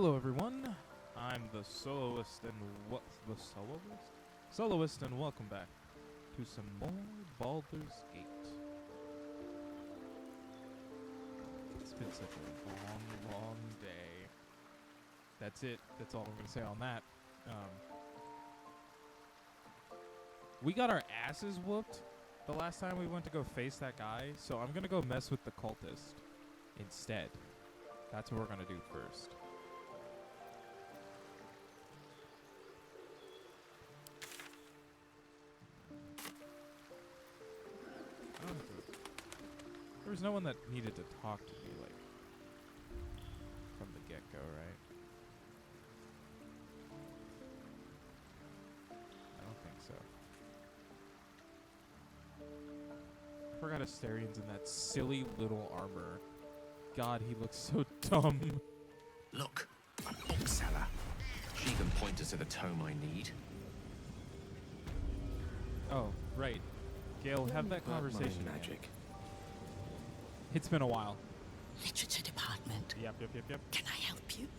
Hello everyone, I'm the soloist and Soloist and welcome back to some more Baldur's Gate. It's been such a long day. That's it. That's all I'm going to say on that. We got our asses whooped the last time we went to go face that guy, so I'm going to go mess with the cultist instead. That's what we're going to do first. There was no one that needed to talk to me, like, from the get-go, right? I don't think so. I forgot Asterian's in that silly little armor. God, he looks so dumb. Look, a bookseller. She can point us to the tome I need. Oh, right. Gale, have that conversation. Magic. It's been a while. Literature department. Yep. Can I help you?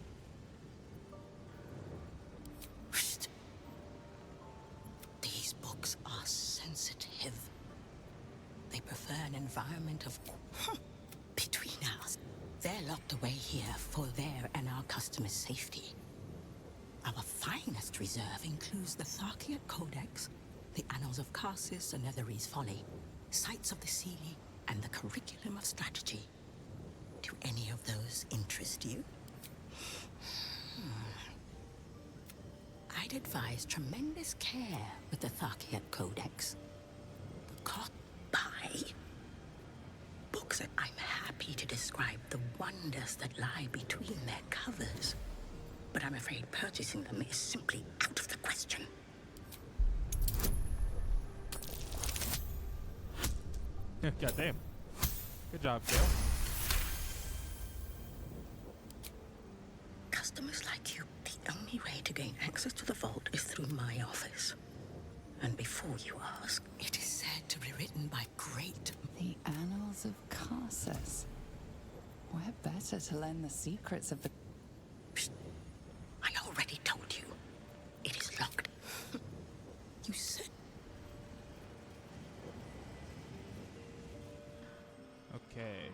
Psst. These books are sensitive. They prefer an environment of between us. They're locked away here for their and our customers' safety. Our finest reserve includes the Tharkiot Codex, the Annals of Karsus and Netherese Folly, Sights of the Seelie, and the Curriculum of Strategy. Do any of those interest you? I'd advise tremendous care with the Tharkiot Codex. Caught by books that I'm happy to describe the wonders that lie between their covers. But I'm afraid purchasing them is simply out of the question. God damn. Good job, Gale. Customers like you, the only way to gain access to the vault is through my office. And before you ask, it is said to be written by great... The Annals of Karsus. Where better to learn the secrets of the... Psst. I already told you. It is locked. You said... Okay.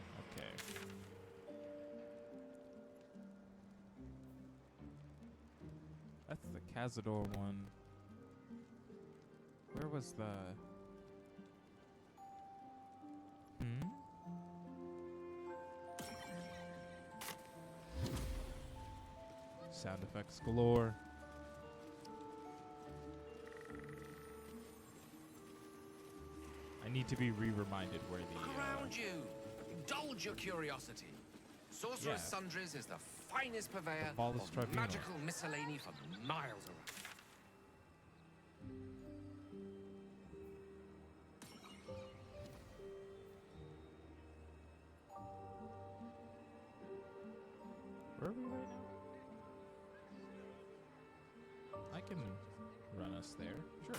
That's the Cazador one. Where was the... Sound effects galore. I need to be re-reminded where the... Around you! Indulge your curiosity. Sorcerer's Sundries is the finest purveyor of Tribunal. magical miscellany for miles around. Where are we right now? I can run us there. Sure.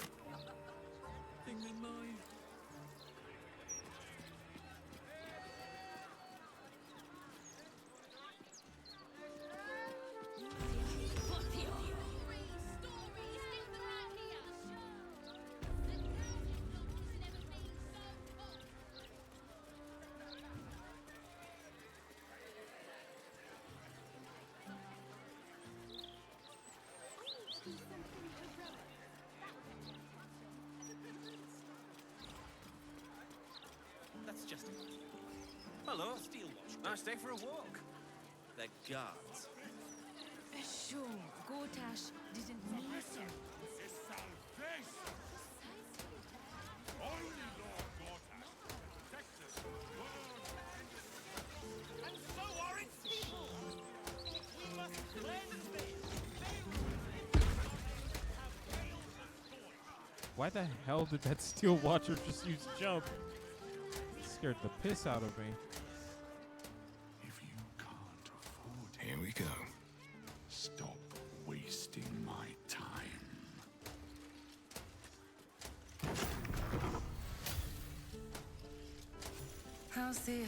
Thing in mind. That's just it. Hello, Steelwatch. Nice day for a walk. They're guards. Sure, Gortash didn't mean so. Only Lord Gortash protects us from words And so are its people. We must cleanse this. Why the hell did that Steel Watcher just use jump? Scared the piss out of me. If you can't afford it. Here we go. Stop wasting my time. How's the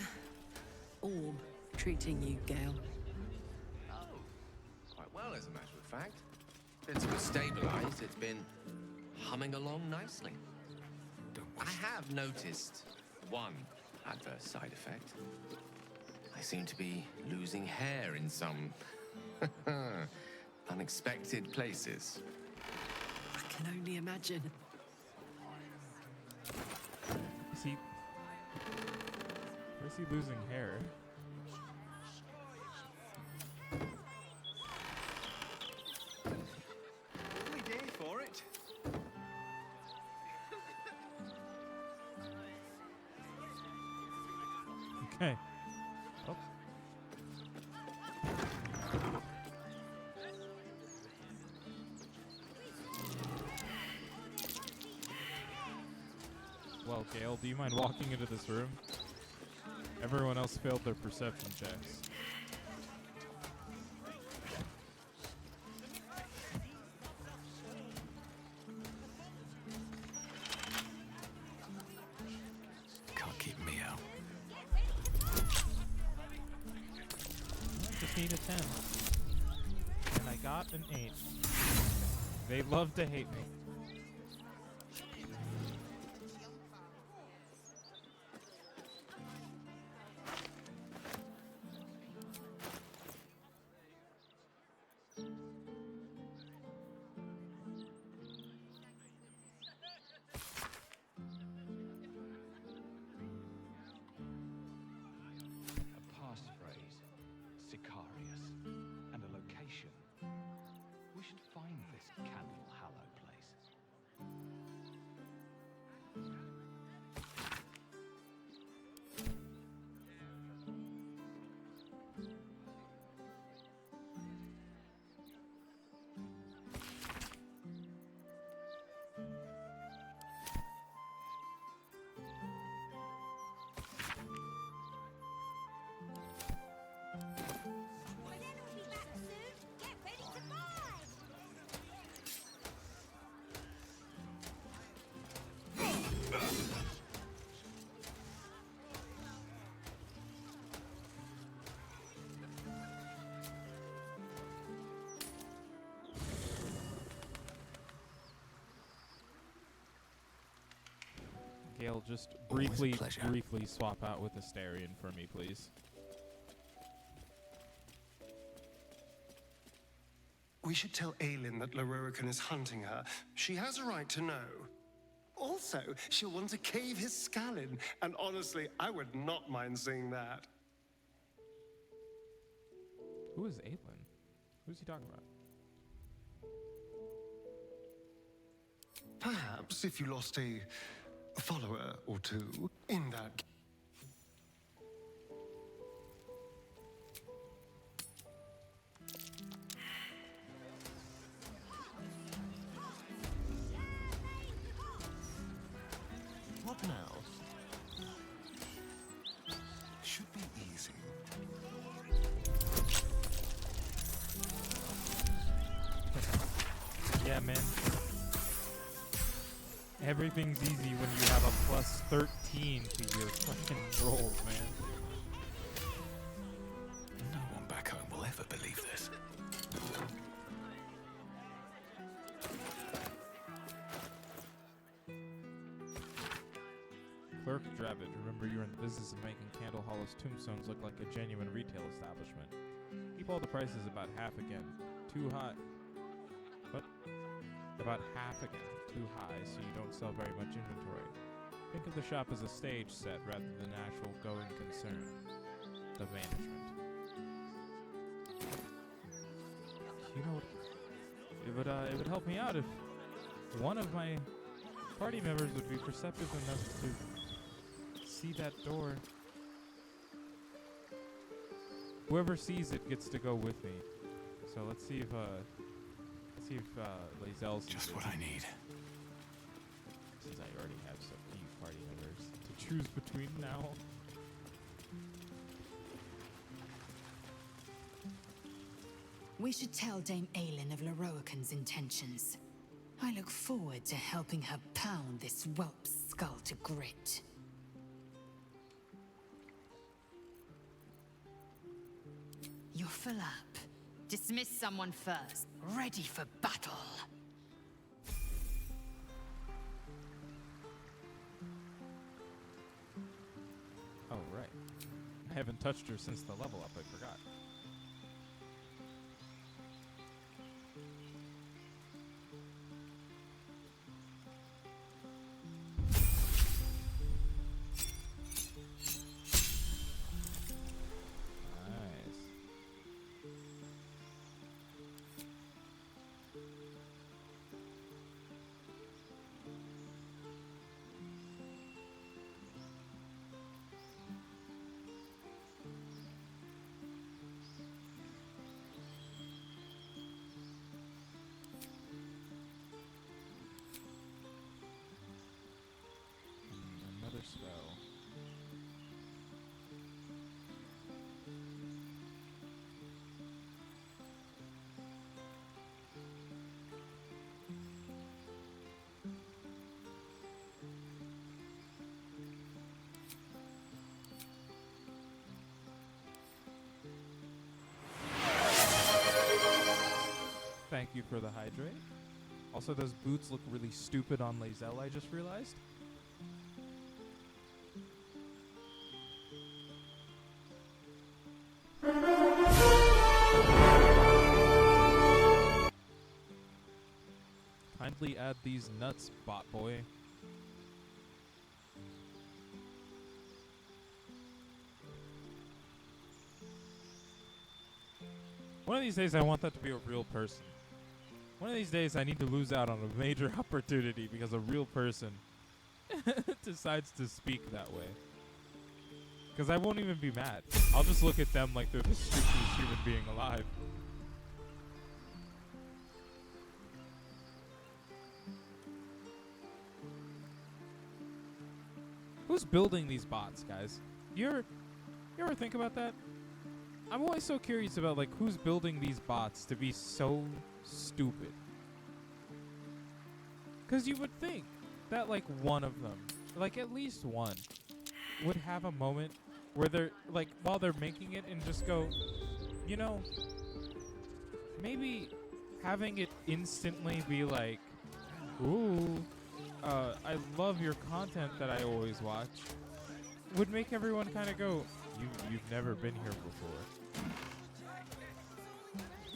orb treating you, Gale? Oh, Since it was stabilized, it's been humming along nicely. I have noticed one adverse side effect. I seem to be losing hair in some unexpected places. I can only imagine. Where's he losing hair? Lovely day for it. Okay. Oh. Well, Gale, do you mind walking into this room? Everyone else failed their perception checks. Can't keep me out. I just need a 10. And I got an 8. They love to hate me. A passphrase, Sicarius, and a location. We should find this Candle Hallow place. Gale, just Always a briefly pleasure. swap out with Asterion for me, please. We should tell Aelin that Lorroakan is hunting her. She has a right to know. Also, she'll want to cave his scallon, and honestly, I would not mind seeing that. Who is Aelin? Who's he talking about? Perhaps if you lost a follower or two in that. What now? Should be easy. Yeah, man. Everything's easy when you have a plus 13 to your fucking rolls, man. No one back home will ever believe this. Clerk Dravid, remember you're in the business of making Candle Hollow's tombstones look like a genuine retail establishment. Keep all the prices about half again. Too high. What? About half again. Too high, so you don't sell very much inventory. Think of the shop as a stage set rather than an actual going concern. The management. You know, it would help me out if one of my party members would be perceptive enough to see that door. Whoever sees it gets to go with me. So let's see if Lae'zel sees Just it. what I need. Since I already have so few party members to choose between now. We should tell Dame Aelin of Lorroakan's intentions. I look forward to helping her pound this whelp's skull to grit. You're full up. Dismiss someone first. Ready for battle. right. I haven't touched her since the level up. I forgot. Nice. Another spell. Thank you for the hydrate. Also, those boots look really stupid on Lazelle, I just realized. Kindly add these nuts, bot boy. One of these days I want that to be a real person. One of these days I need to lose out on a major opportunity because a real person decides to speak that way. Because I won't even be mad. I'll just look at them like they're the stupidest human being alive. Who's building these bots, guys? You ever think about that? I'm always so curious about like who's building these bots to be so stupid. Cause you would think that like one of them, like at least one, would have a moment where they're like while they're making it and just go, you know, maybe having it instantly be like, ooh, I love your content that I always watch, would make everyone kind of go, you've never been here before.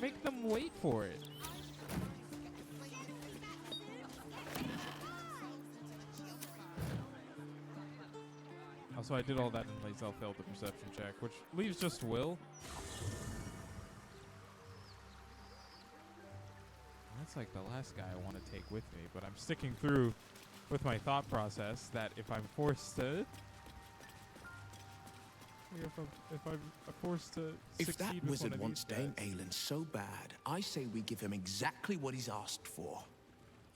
Make them wait for it. Also, I did all that and Lazelle failed the perception check, which leaves just Will. That's like the last guy I want to take with me, but I'm sticking through with my thought process that if I'm forced to... If I'm forced to If succeed that with wizard one of wants these Dame guys. Aelin so bad, I say we give him exactly what he's asked for.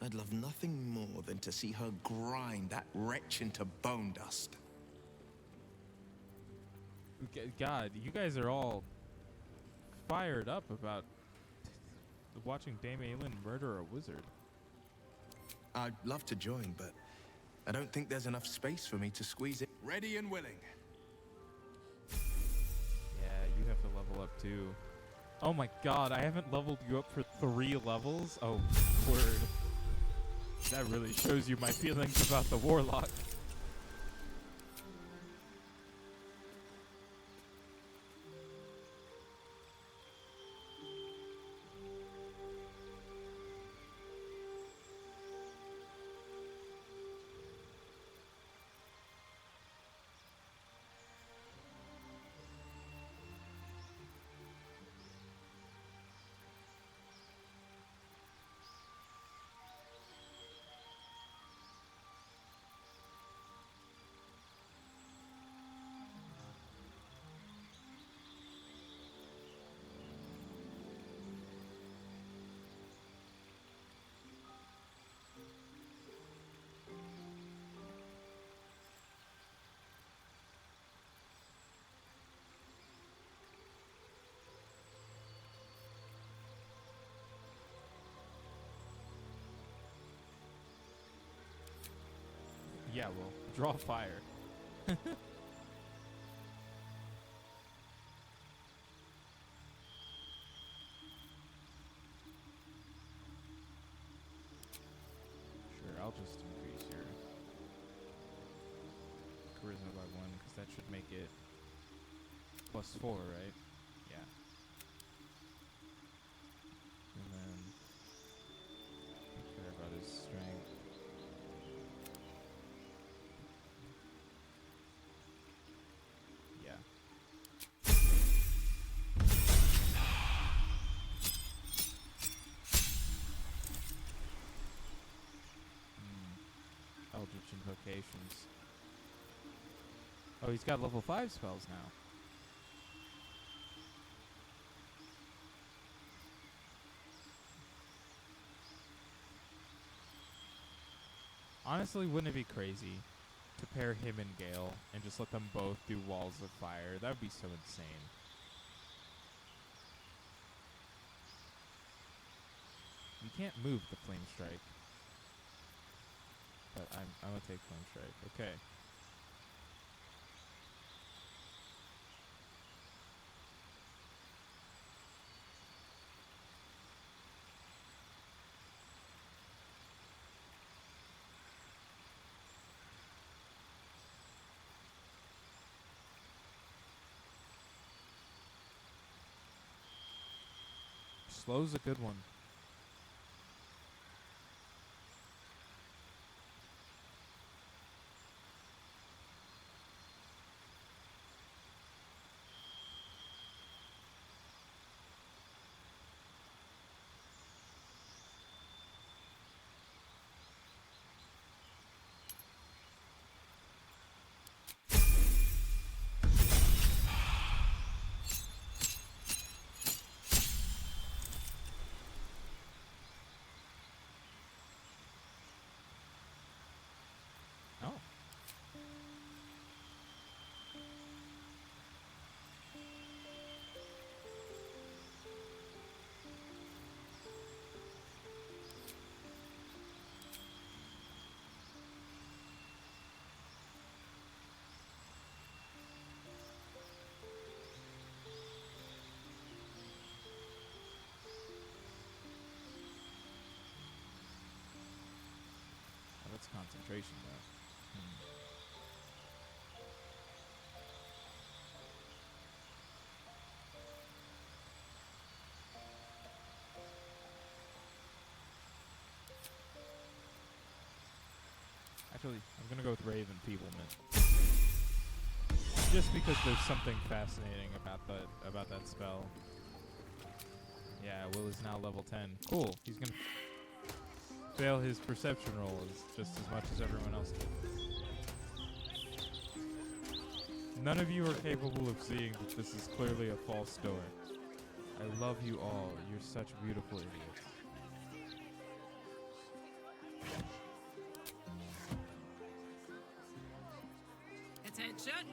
I'd love nothing more than to see her grind that wretch into bone dust. God, you guys are all fired up about watching Dame Aelin murder a wizard. I'd love to join, but I don't think there's enough space for me to squeeze it. Ready and willing. Yeah, you have to level up too. Oh my god, I haven't leveled you up for 3 levels? Oh, word. That really shows you my feelings about the warlock. Yeah, well, draw fire. Sure, I'll just increase your charisma by 1, because that should make it +4, right? Yeah. And then don't care about his strength. Yeah. Eldritch Invocations. Oh, he's got level 5 spells now. Honestly, wouldn't it be crazy to pair him and Gale and just let them both do walls of fire? That would be so insane. You can't move the Flame Strike. But I'm gonna take Flame Strike. Okay. Slow's a good one. Oh. Oh, that's concentration, though. Actually, I'm gonna go with Rave Enfeeblement. Just because there's something fascinating about that spell. Yeah, Will is now level 10. Cool. He's gonna fail his perception roll just as much as everyone else did. None of you are capable of seeing that this is clearly a false door. I love you all. You're such beautiful idiots. Attention!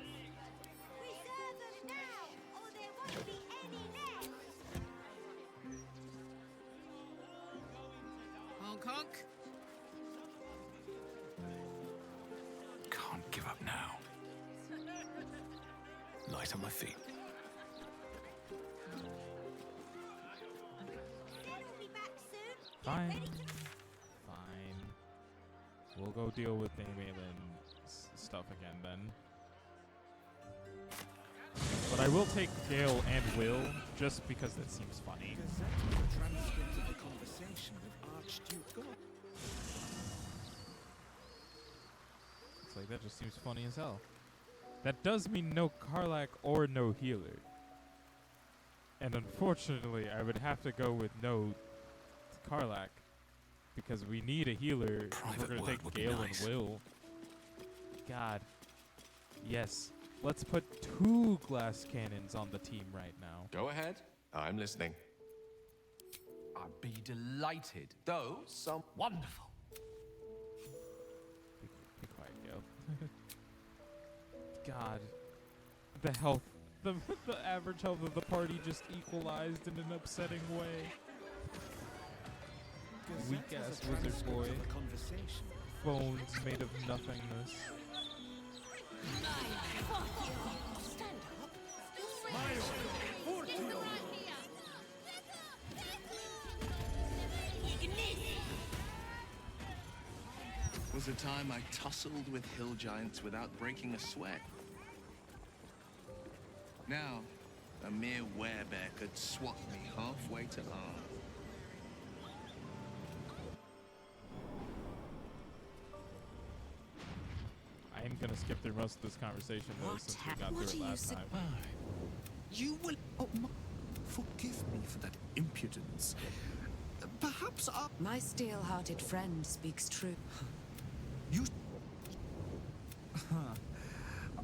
Reserve them now, or there won't be any left. Honk honk. Can't give up now. Light on my feet. They'll be back soon. Get Fine. ready to Fine. We'll go deal with Damien stuff again then. But I will take Gale and Will, just because that seems funny. It's like, that just seems funny as hell. That does mean no Karlach or no healer. And unfortunately, I would have to go with no Karlach, because we need a healer if we're going to take Gale and Will. God. Yes. Let's put 2 glass cannons on the team right now. Go ahead. I'm listening. I'd be delighted, though some wonderful. Be quiet, Gale. God. The health. The average health of the party just equalized in an upsetting way. Weak-ass wizard boy. Bones made of nothingness. Was was a time I tussled with hill giants without breaking a sweat. Now, a mere werebear could swat me halfway to arm. I am gonna skip through most of this conversation though, since we got through it last time. You will. Oh, forgive me for that impudence. Perhaps I. My steel-hearted friend speaks true. You.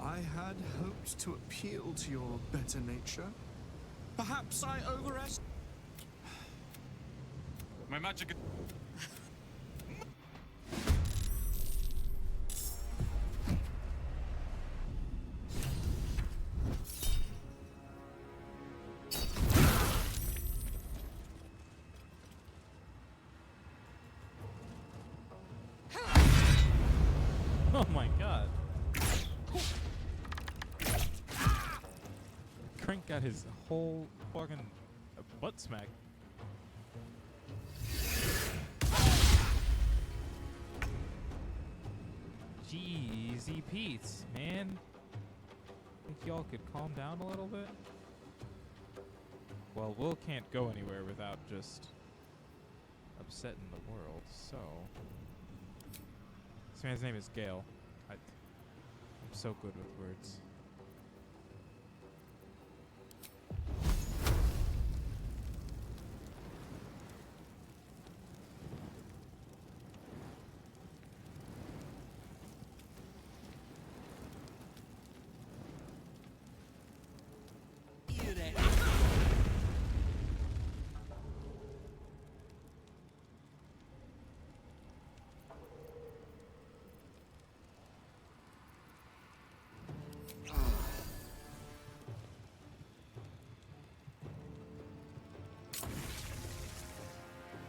I had hoped to appeal to your better nature. Perhaps I overestimated. My magic. Oh my god. Crank got his whole fucking butt smacked. Jeezy Pete's, man. Think y'all could calm down a little bit? Well, Will can't go anywhere without just upsetting the world, so... This man's name is Gale. I'm so good with words.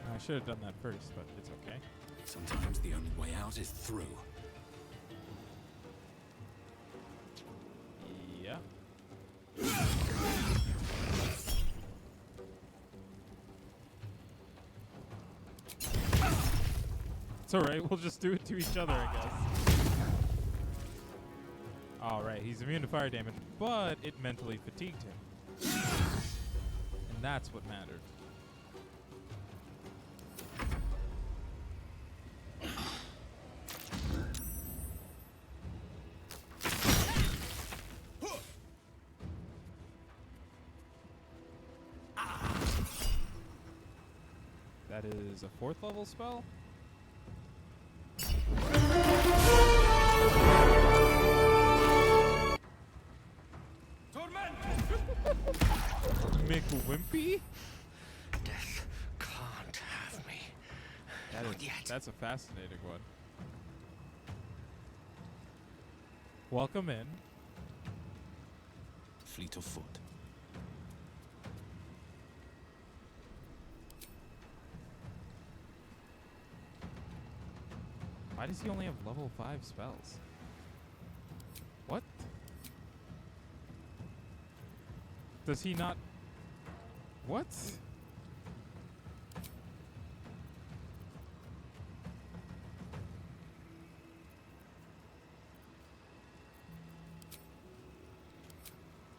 I should have done that first, but it's okay. Sometimes the only way out is through. Yeah. It's alright, we'll just do it to each other, I guess. Alright, he's immune to fire damage, but it mentally fatigued him. And that's what mattered. That is a 4th level spell? Make a wimpy? Death can't have me. Not yet. That's a fascinating one. Welcome in. Fleet of foot. Why does he only have level 5 spells? What? Does he not... What?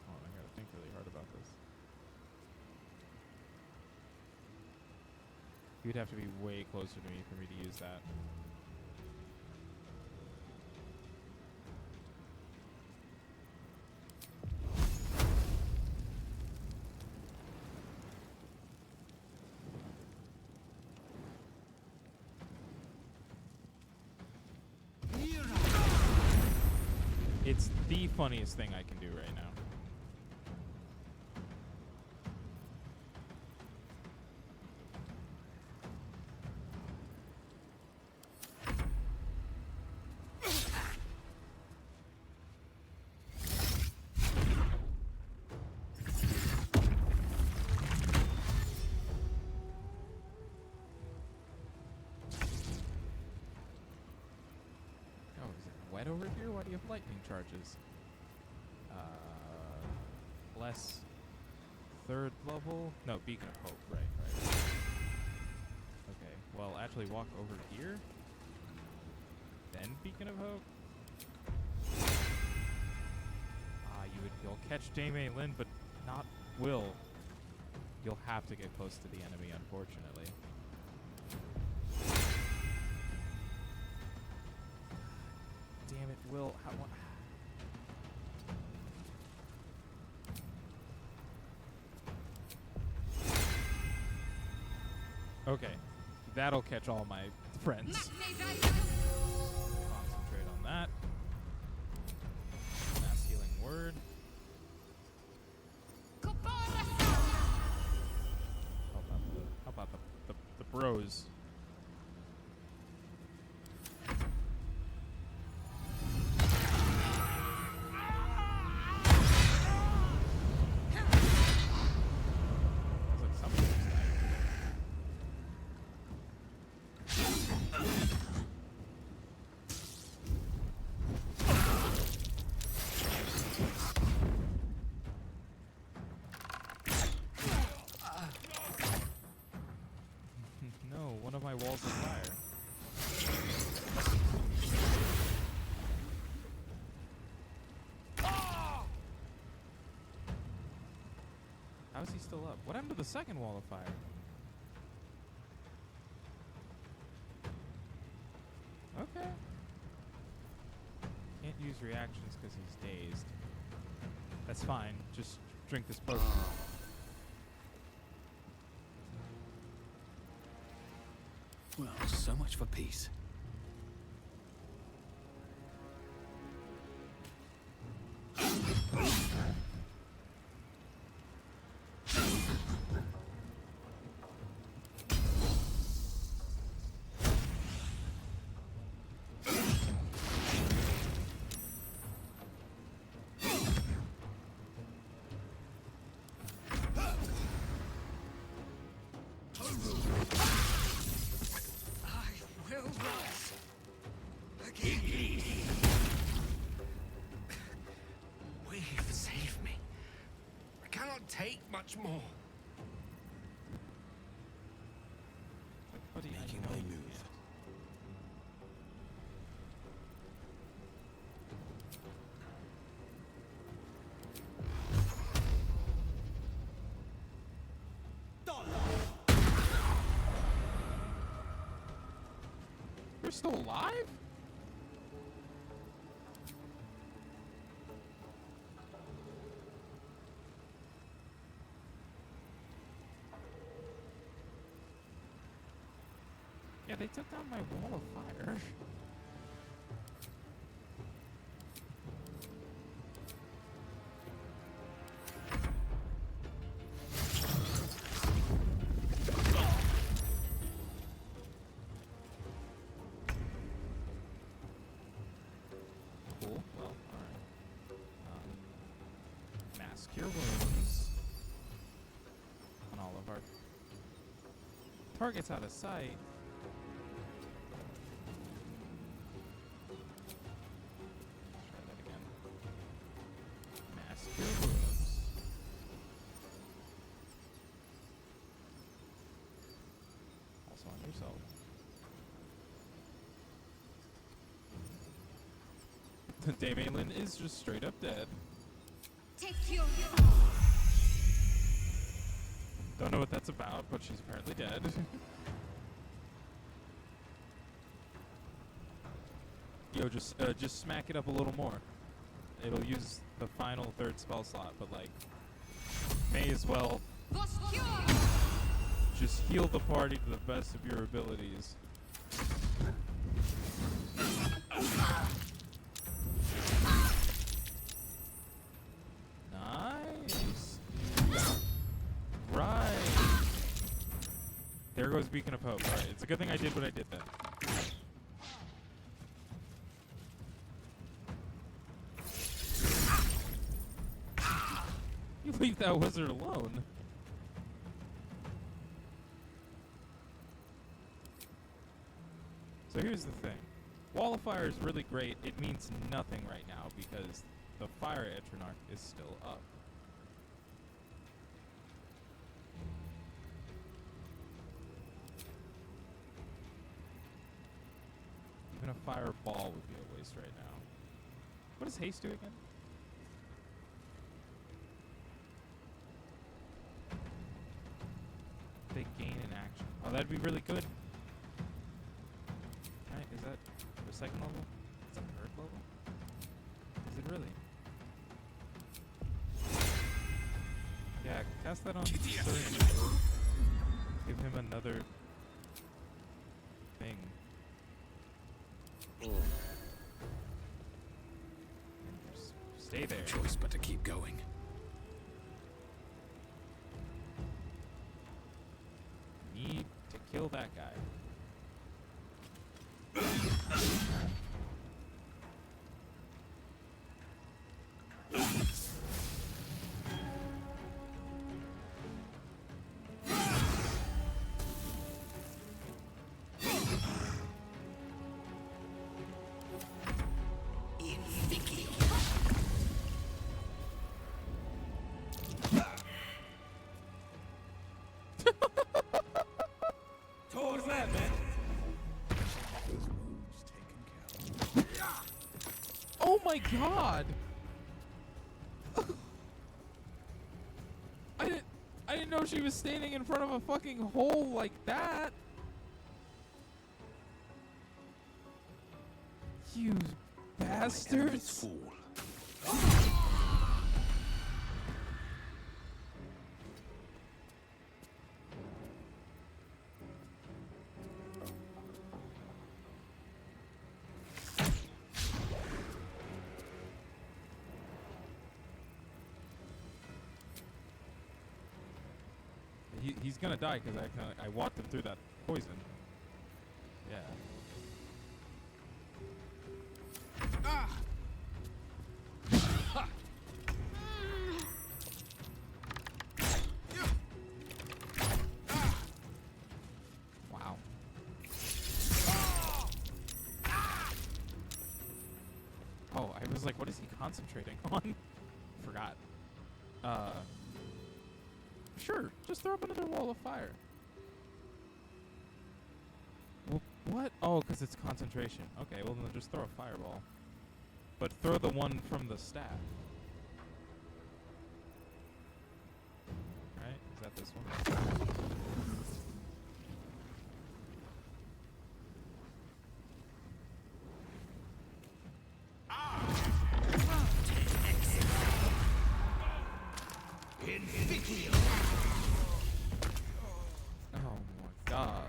Oh, I gotta think really hard about this. You'd have to be way closer to me for me to use that. It's the funniest thing I can do right now. Oh, is it wet over here? Why do you have lightning charges? Less 3rd level? No, Beacon of Hope, right. Okay, well, actually walk over here. then Beacon of Hope? You'll catch Dame Lin, but not Will. You'll have to get close to the enemy, unfortunately. Damn it, Will. Okay, that'll catch all my friends. Concentrate on that. Mass healing word. How about the bros? One of my walls of fire. How is he still up? What happened to the second wall of fire? Okay. Can't use reactions because he's dazed. That's fine. Just drink this potion. Well, so much for peace. Take much more. Making my move. You're still alive? Yeah, they took down my wall of fire. Cool. Well, alright. Mask your wounds on all of our targets out of sight. Dame Lin is just straight up dead. Take your Don't know what that's about, but she's apparently dead. Yo, just smack it up a little more. It'll use the final third spell slot, but like, may as well just heal the party to the best of your abilities. Nice. Right. There goes Beacon of Hope. Right. It's a good thing I did what I did then. You leave that wizard alone. So here's the thing. Wall of Fire is really great. It means nothing right now because the Fire Eternarch is still up. Even a fireball would be a waste right now. What does haste do again? They gain in action. Oh, that'd be really good. Right, is that the second level? Is that third level? Is it really? Yeah, cast that on Syrian. Give him another thing. And just stay there. No choice but to keep going. Need to kill that guy. What was that, man? Oh my god! I didn't know she was standing in front of a fucking hole like that. You bastards! He's gonna die because I walked him through that poison. Yeah. Wow. Oh, I was like, what is he concentrating on? Forgot. Sure, just throw up another wall of fire. What? Oh, because it's concentration. Okay, well then just throw a fireball. But throw the one from the staff. Right? Is that this one? Oh my god.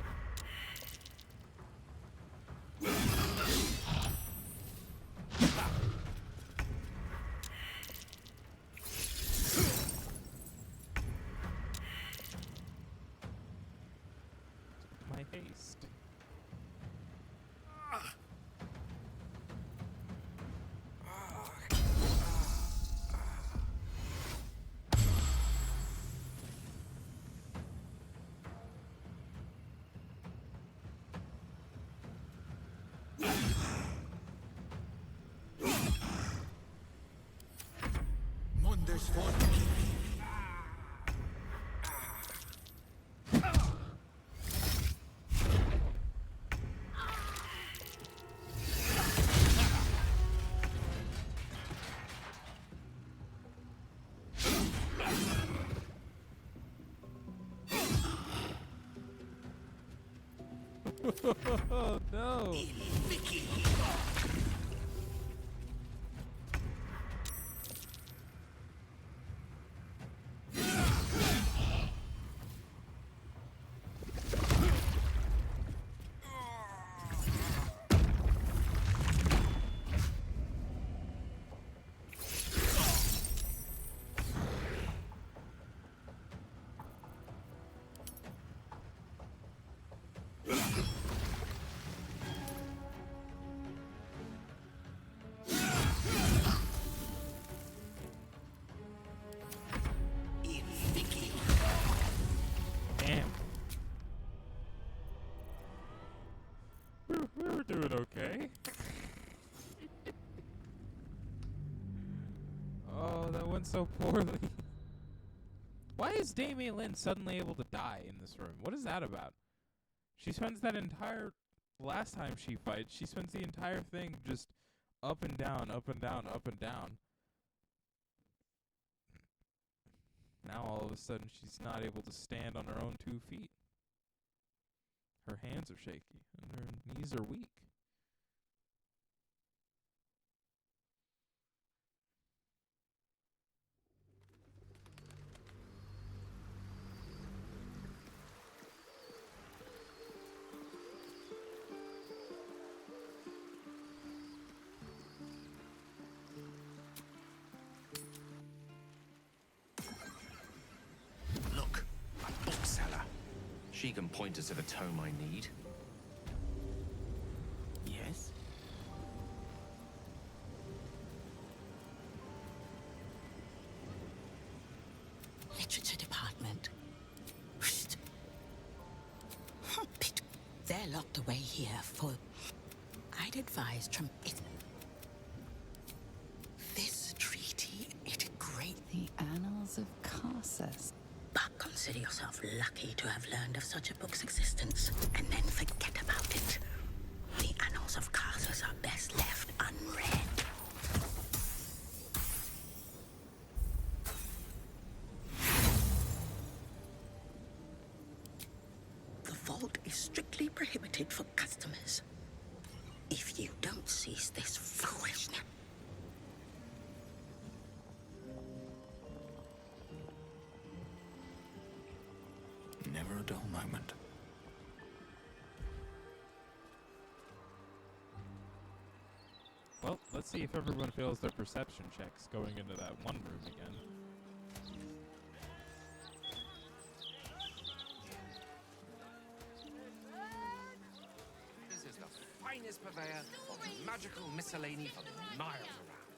My haste. Mondes for Oh no! Damn. We were doing okay. Oh, that went so poorly. Why is Damien Lynn suddenly able to die in this room? What is that about? She spends that entire The last time she fights, she spends the entire thing just up and down, up and down, up and down. Now all of a sudden she's not able to stand on her own 2 feet. Her hands are shaky and her knees are weak. Look, a bookseller. She can point us to the tome I need. Yes? Literature department. They're locked away here for... I'd advise this treaty, it great... The Annals of Carsus. But consider yourself lucky to have learned of such a book's existence, and then forget about it. The Annals of Carsus are best left unread. The vault is strictly prohibited for customers. If you don't cease this foolishness... Never a dull moment. Well, let's see if everyone fails their perception checks going into that one room again. This is the finest purveyor of magical miscellany for miles around.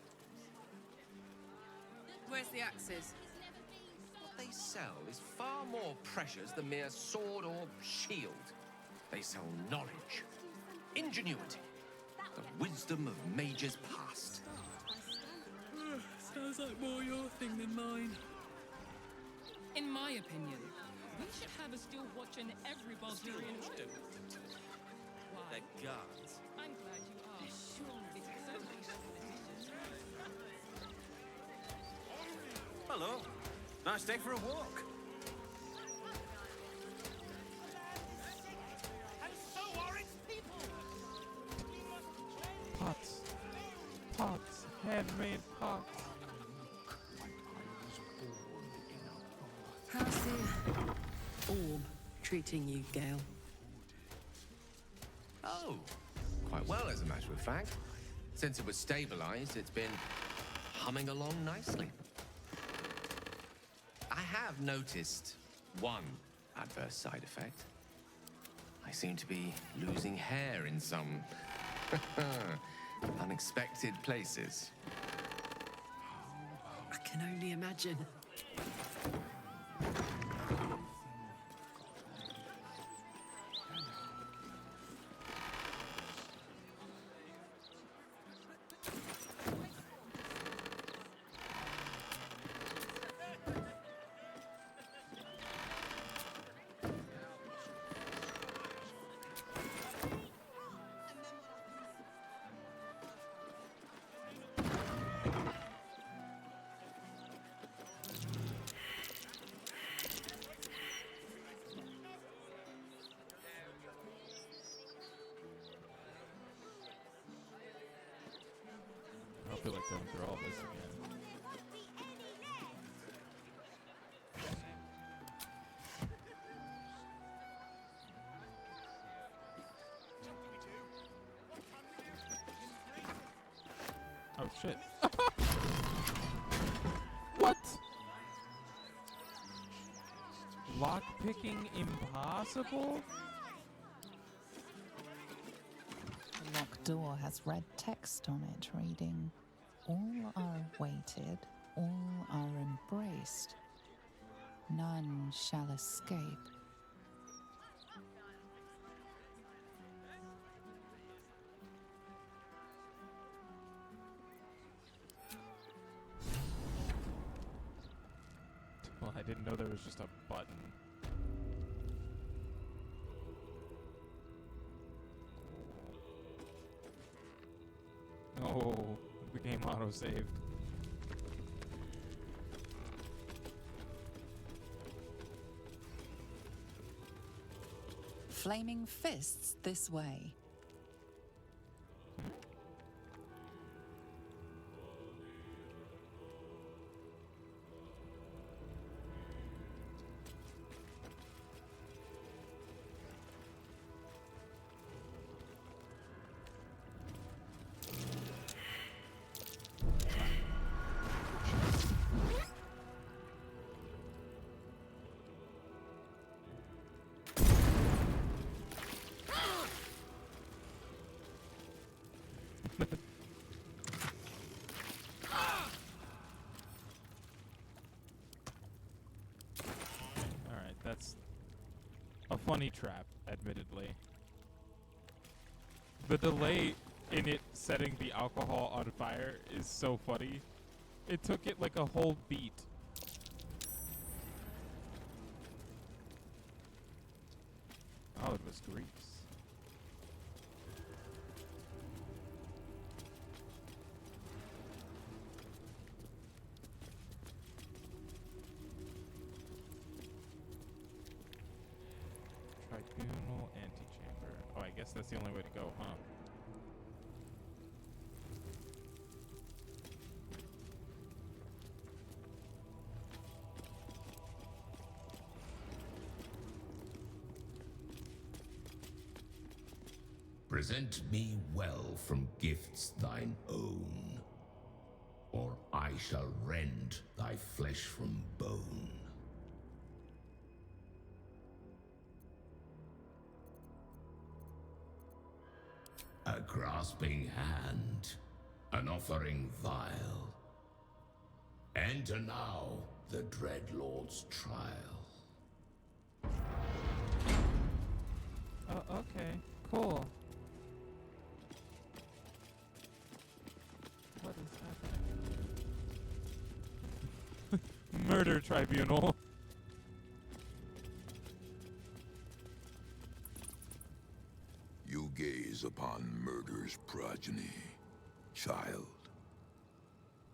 Where's the axes? What they sell is far more precious than mere sword or shield. They sell knowledge, ingenuity, the wisdom of mages past. Sounds like more your thing than mine. In my opinion, we should have a still watch in every barbarian home. Why? The guards. I'm glad you asked. It's so Hello. Nice day for a walk. And so are its people! Pots. Pots. Handmade pots. How's the orb treating you, Gale? Oh, quite well, as a matter of fact. Since it was stabilized, it's been humming along nicely. I have noticed one adverse side effect. I seem to be losing hair in some unexpected places. I can only imagine. I don't feel like going through all this again. Oh shit. What? Lockpicking impossible? The locked door has red text on it reading, "All are awaited, all are embraced. None shall escape." Well, I didn't know there was just a button. auto-saved. Flaming fists this way. Alright, that's a funny trap, admittedly. The delay in it setting the alcohol on fire is so funny. It took it like a whole beat. Oh, it was grease. Tribunal antechamber. Oh, I guess that's the only way to go, huh? Present me well from gifts thine own, or I shall rend thy flesh from bone. A grasping hand, an offering vile. Enter now the Dreadlord's trial. Oh, okay. Cool. What is happening? Murder tribunal. You gaze upon murder's progeny, child.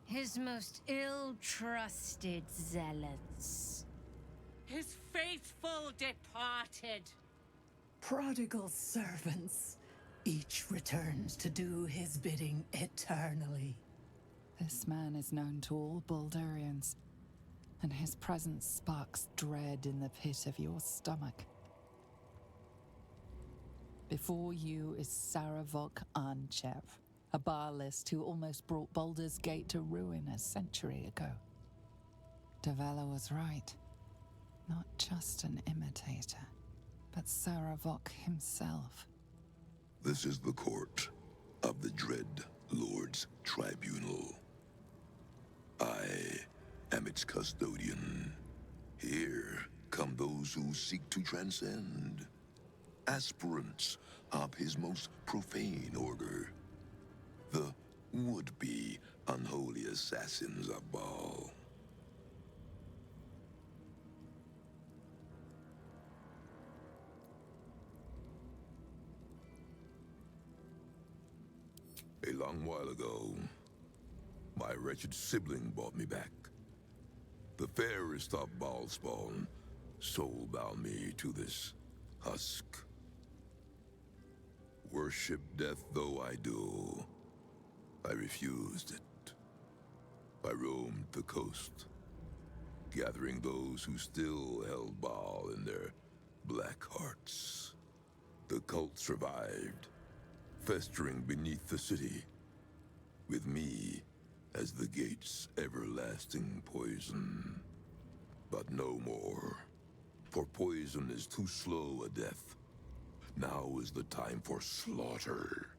His most ill-trusted zealots. His faithful departed. Prodigal servants. Each returns to do his bidding eternally. This man is known to all Baldurians, and his presence sparks dread in the pit of your stomach. Before you is Saravok Anchev, a Baalist who almost brought Baldur's Gate to ruin a century ago. Davella was right. Not just an imitator, but Saravok himself. This is the court of the Dread Lord's Tribunal. I am its custodian. Here come those who seek to transcend. Aspirants of his most profane order. The would-be unholy assassins of Baal. A long while ago, my wretched sibling brought me back. The fairest of Baal spawn soul-bound me to this husk. Worship death though I do, I refused it. I roamed the coast, gathering those who still held Baal in their black hearts. The cult survived, festering beneath the city, with me as the gate's everlasting poison. But no more, for poison is too slow a death. Now is the time for slaughter.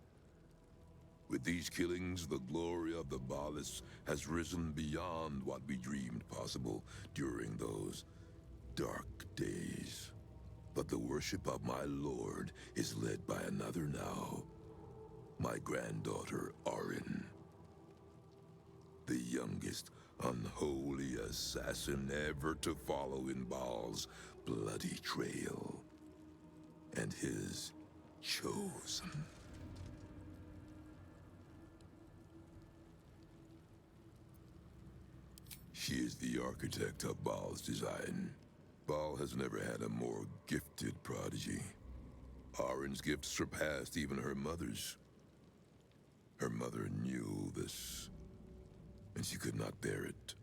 With these killings, the glory of the Baalists has risen beyond what we dreamed possible during those dark days. But the worship of my lord is led by another now. My granddaughter, Arin. The youngest unholy assassin ever to follow in Baal's bloody trail. And his chosen. She is the architect of Baal's design. Baal has never had a more gifted prodigy. Arin's gift surpassed even her mother's. Her mother knew this, and she could not bear it.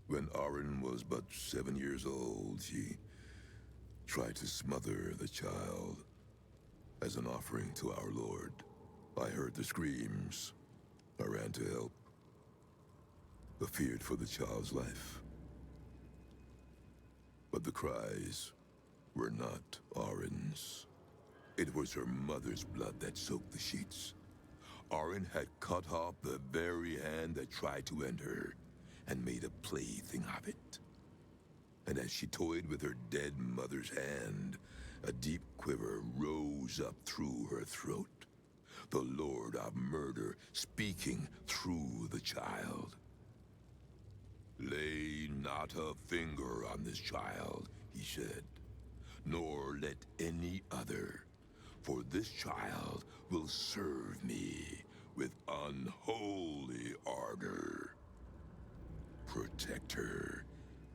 When Arin was but 7 years old, she tried to smother the child as an offering to our Lord. I heard the screams. I ran to help, but feared for the child's life. But the cries were not Arin's. It was her mother's blood that soaked the sheets. Arin had cut off the very hand that tried to end her, and made a plaything of it. And as she toyed with her dead mother's hand, a deep quiver rose up through her throat. The Lord of Murder speaking through the child. "Lay not a finger on this child," he said, "nor let any other, for this child will serve me with unholy ardor. Protect her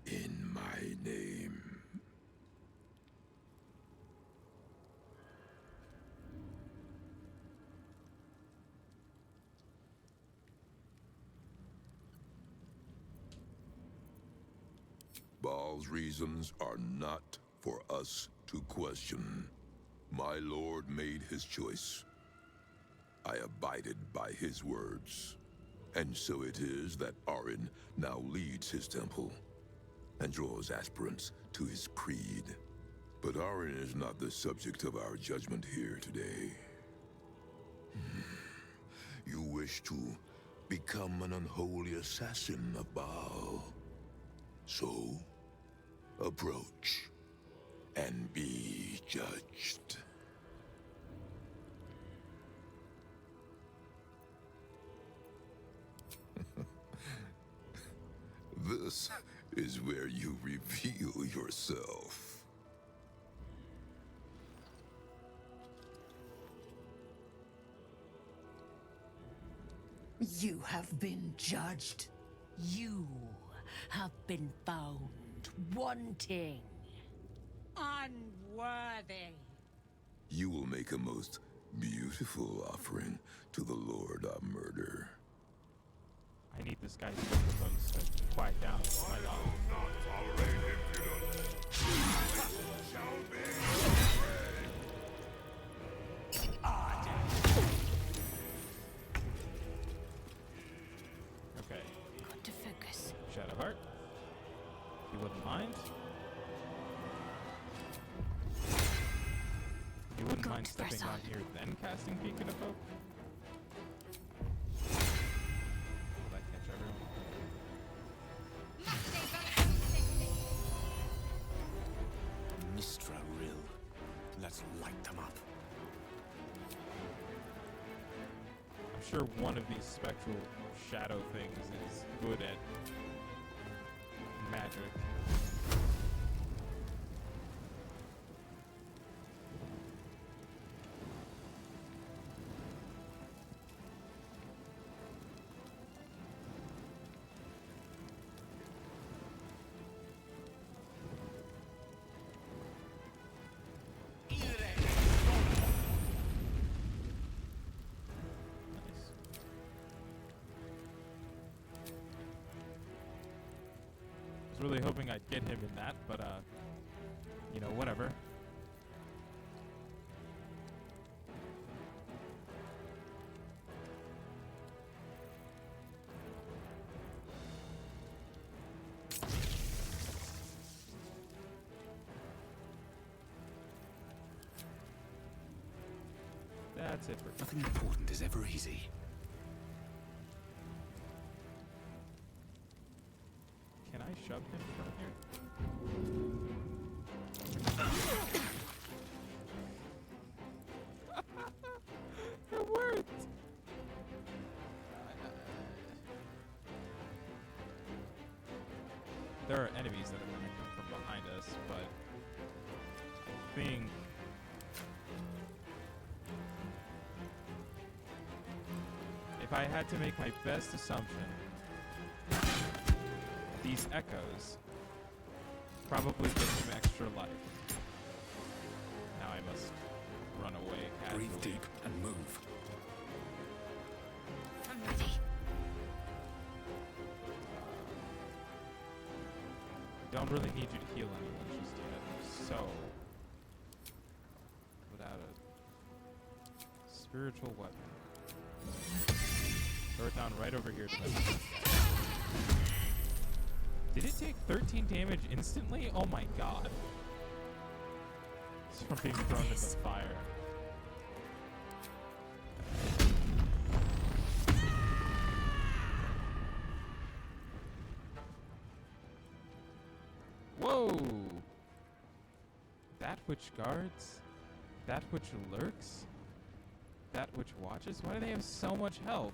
in my name." Baal's reasons are not for us to question. My lord made his choice. I abided by his words. And so it is that Arin now leads his temple and draws aspirants to his creed. But Arin is not the subject of our judgment here today. You wish to become an unholy assassin of Baal. So, approach and be judged. This is where you reveal yourself. You have been judged. You have been found wanting. Unworthy. You will make a most beautiful offering to the Lord of Murder. I need this guy's microphones to quiet down. My God. Okay. Got to focus. Shadowheart. You wouldn't mind? You wouldn't mind stepping on here, then casting Beacon of Hope? Will that catch everyone? Mistra Rill. Let's light them up. I'm sure one of these spectral shadow things is good at magic. Really hoping I'd get him in that, but you know, whatever. That's it for nothing important is ever easy. Can I shove him from here? It worked! There are enemies that are coming from behind us, but I think if I had to make my best assumption, these echoes probably gives him extra life. Now I must run away casually. Breathe deep and move. I'm ready. Don't really need you to heal anyone just yet. So, without a spiritual weapon, throw it down right over here to them. Did it take 13 damage instantly? Oh my god. It's from being thrown into the fire. Whoa! That which guards, that which lurks, that which watches? Why do they have so much health?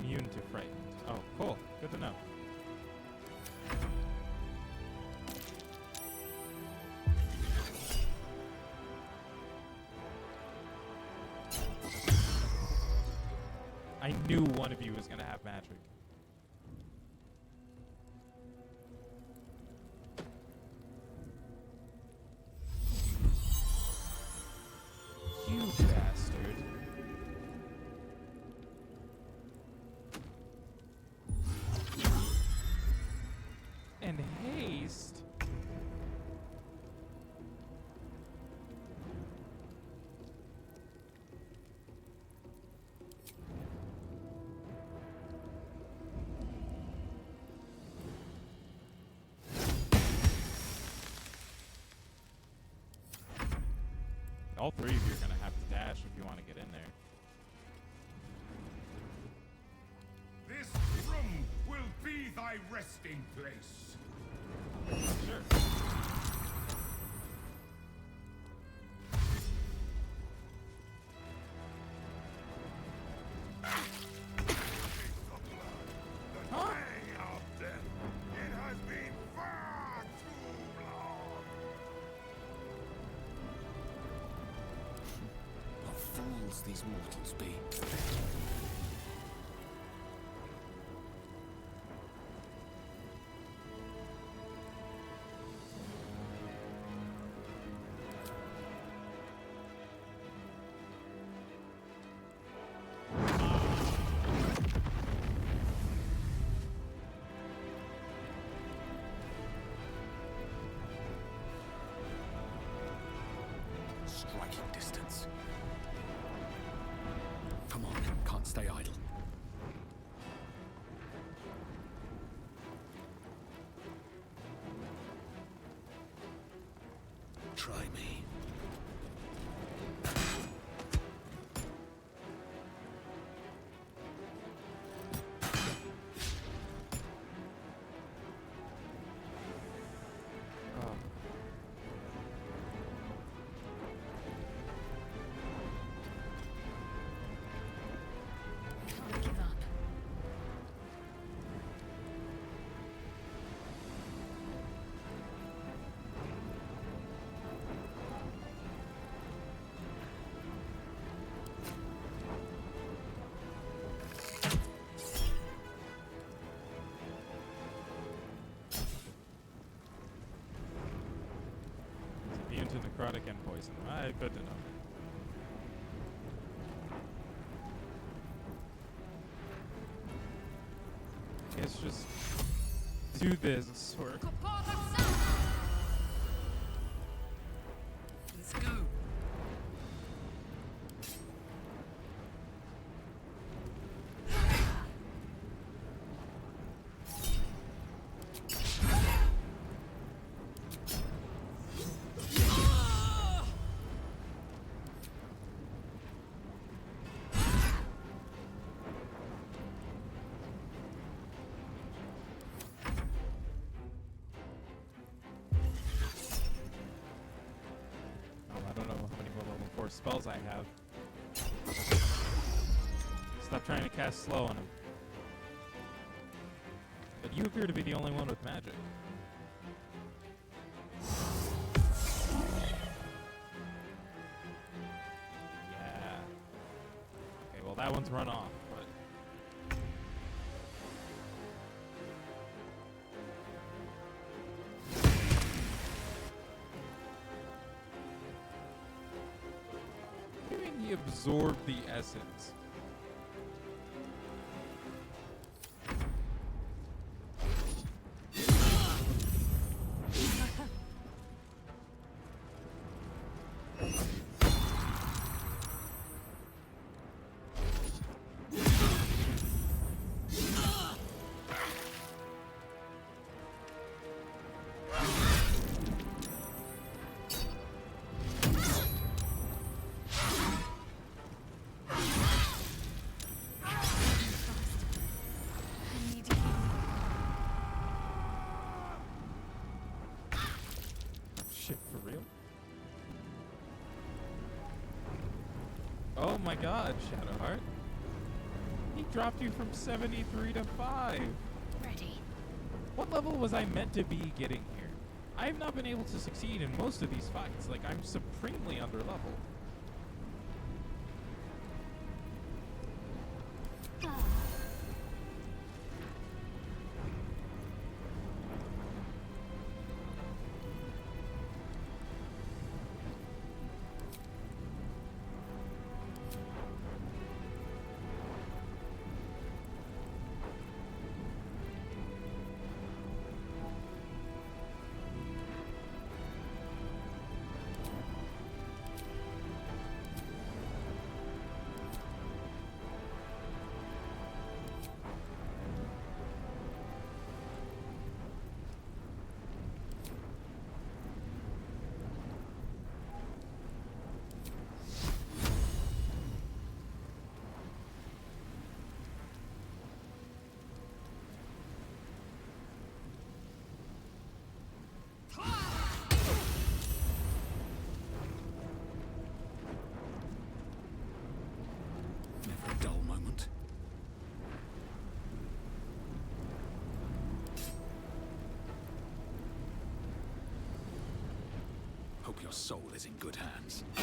Immune to frightened. Oh, cool. Good to know. I knew one of you was gonna have magic. You bastard. And haste. All three of you are gonna have to dash if you want to get in there. This room will be thy resting place. Sure. The day of death. It has been far too long. What fools these mortals be. Striking distance. Come on, can't stay idle. Try me. Oh. Can't give up. Immune to necrotic and poison. Good to know. Let's just do this. Or Let's go. spells I have. Stop trying to cast slow on him. But you appear to be the only one with magic. Yeah. Okay, well that one's run off, but... What do you mean he absorbed the essence? Shit, for real? Oh my god, Shadowheart. He dropped you from 73 to 5. Ready. What level was I meant to be getting here? I have not been able to succeed in most of these fights. Like, I'm supremely underleveled. Never a dull moment. Hope your soul is in good hands. I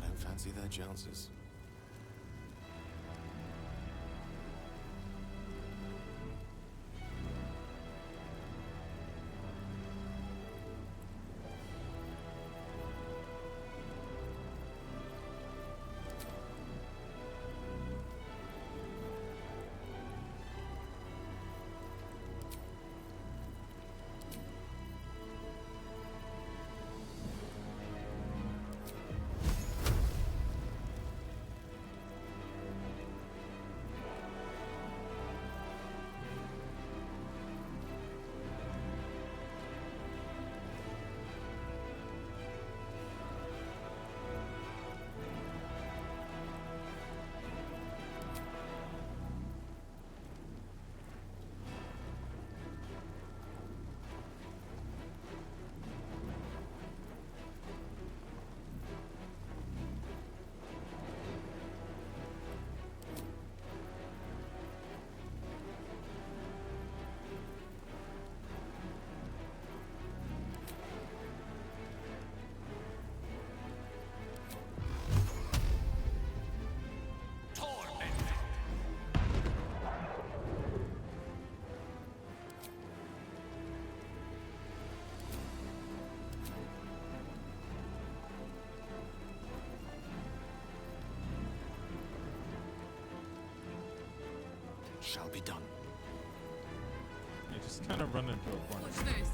don't fancy their chances. Shall be done. You just kind of run into a corner. What's this?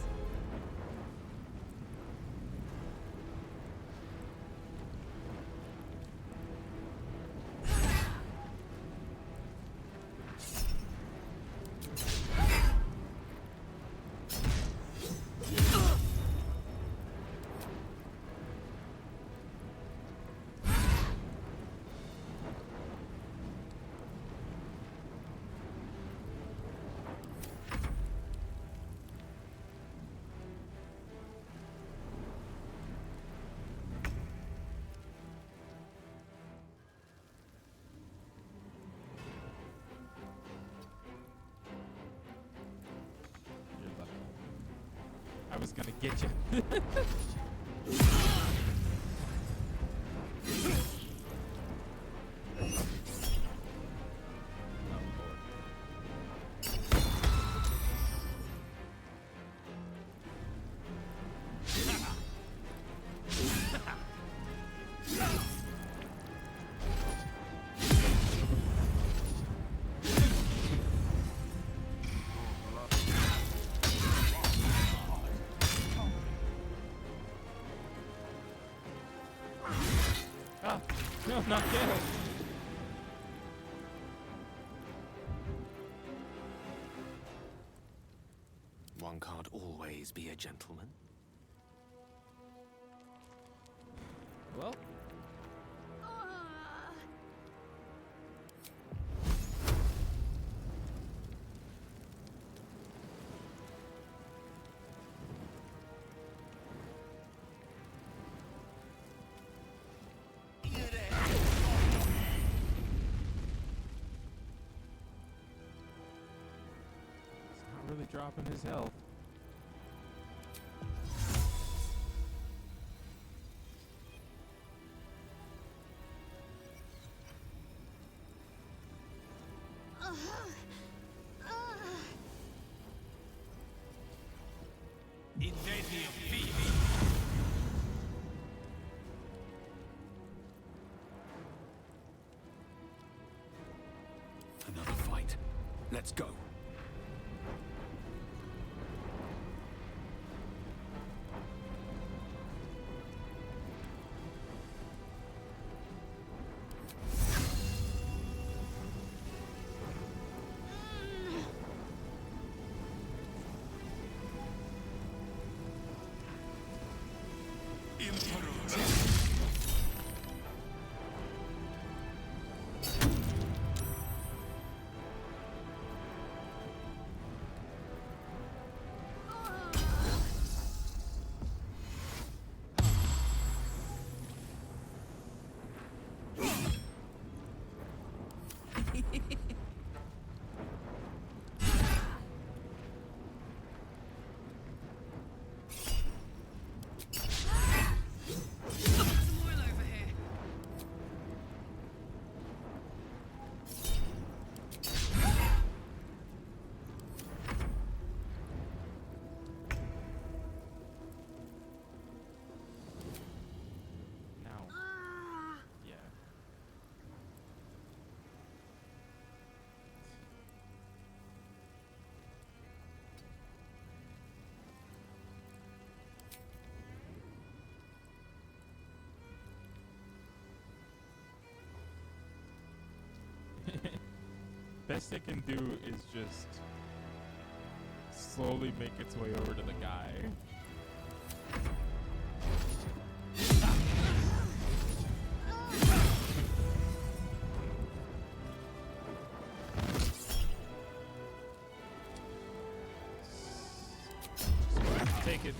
I was gonna get you. Ah, no, not Gale. One can't always be a gentleman. Well, he's not really dropping his health. Another fight. Let's go. Best it can do is just slowly make its way over to the guy. Take it.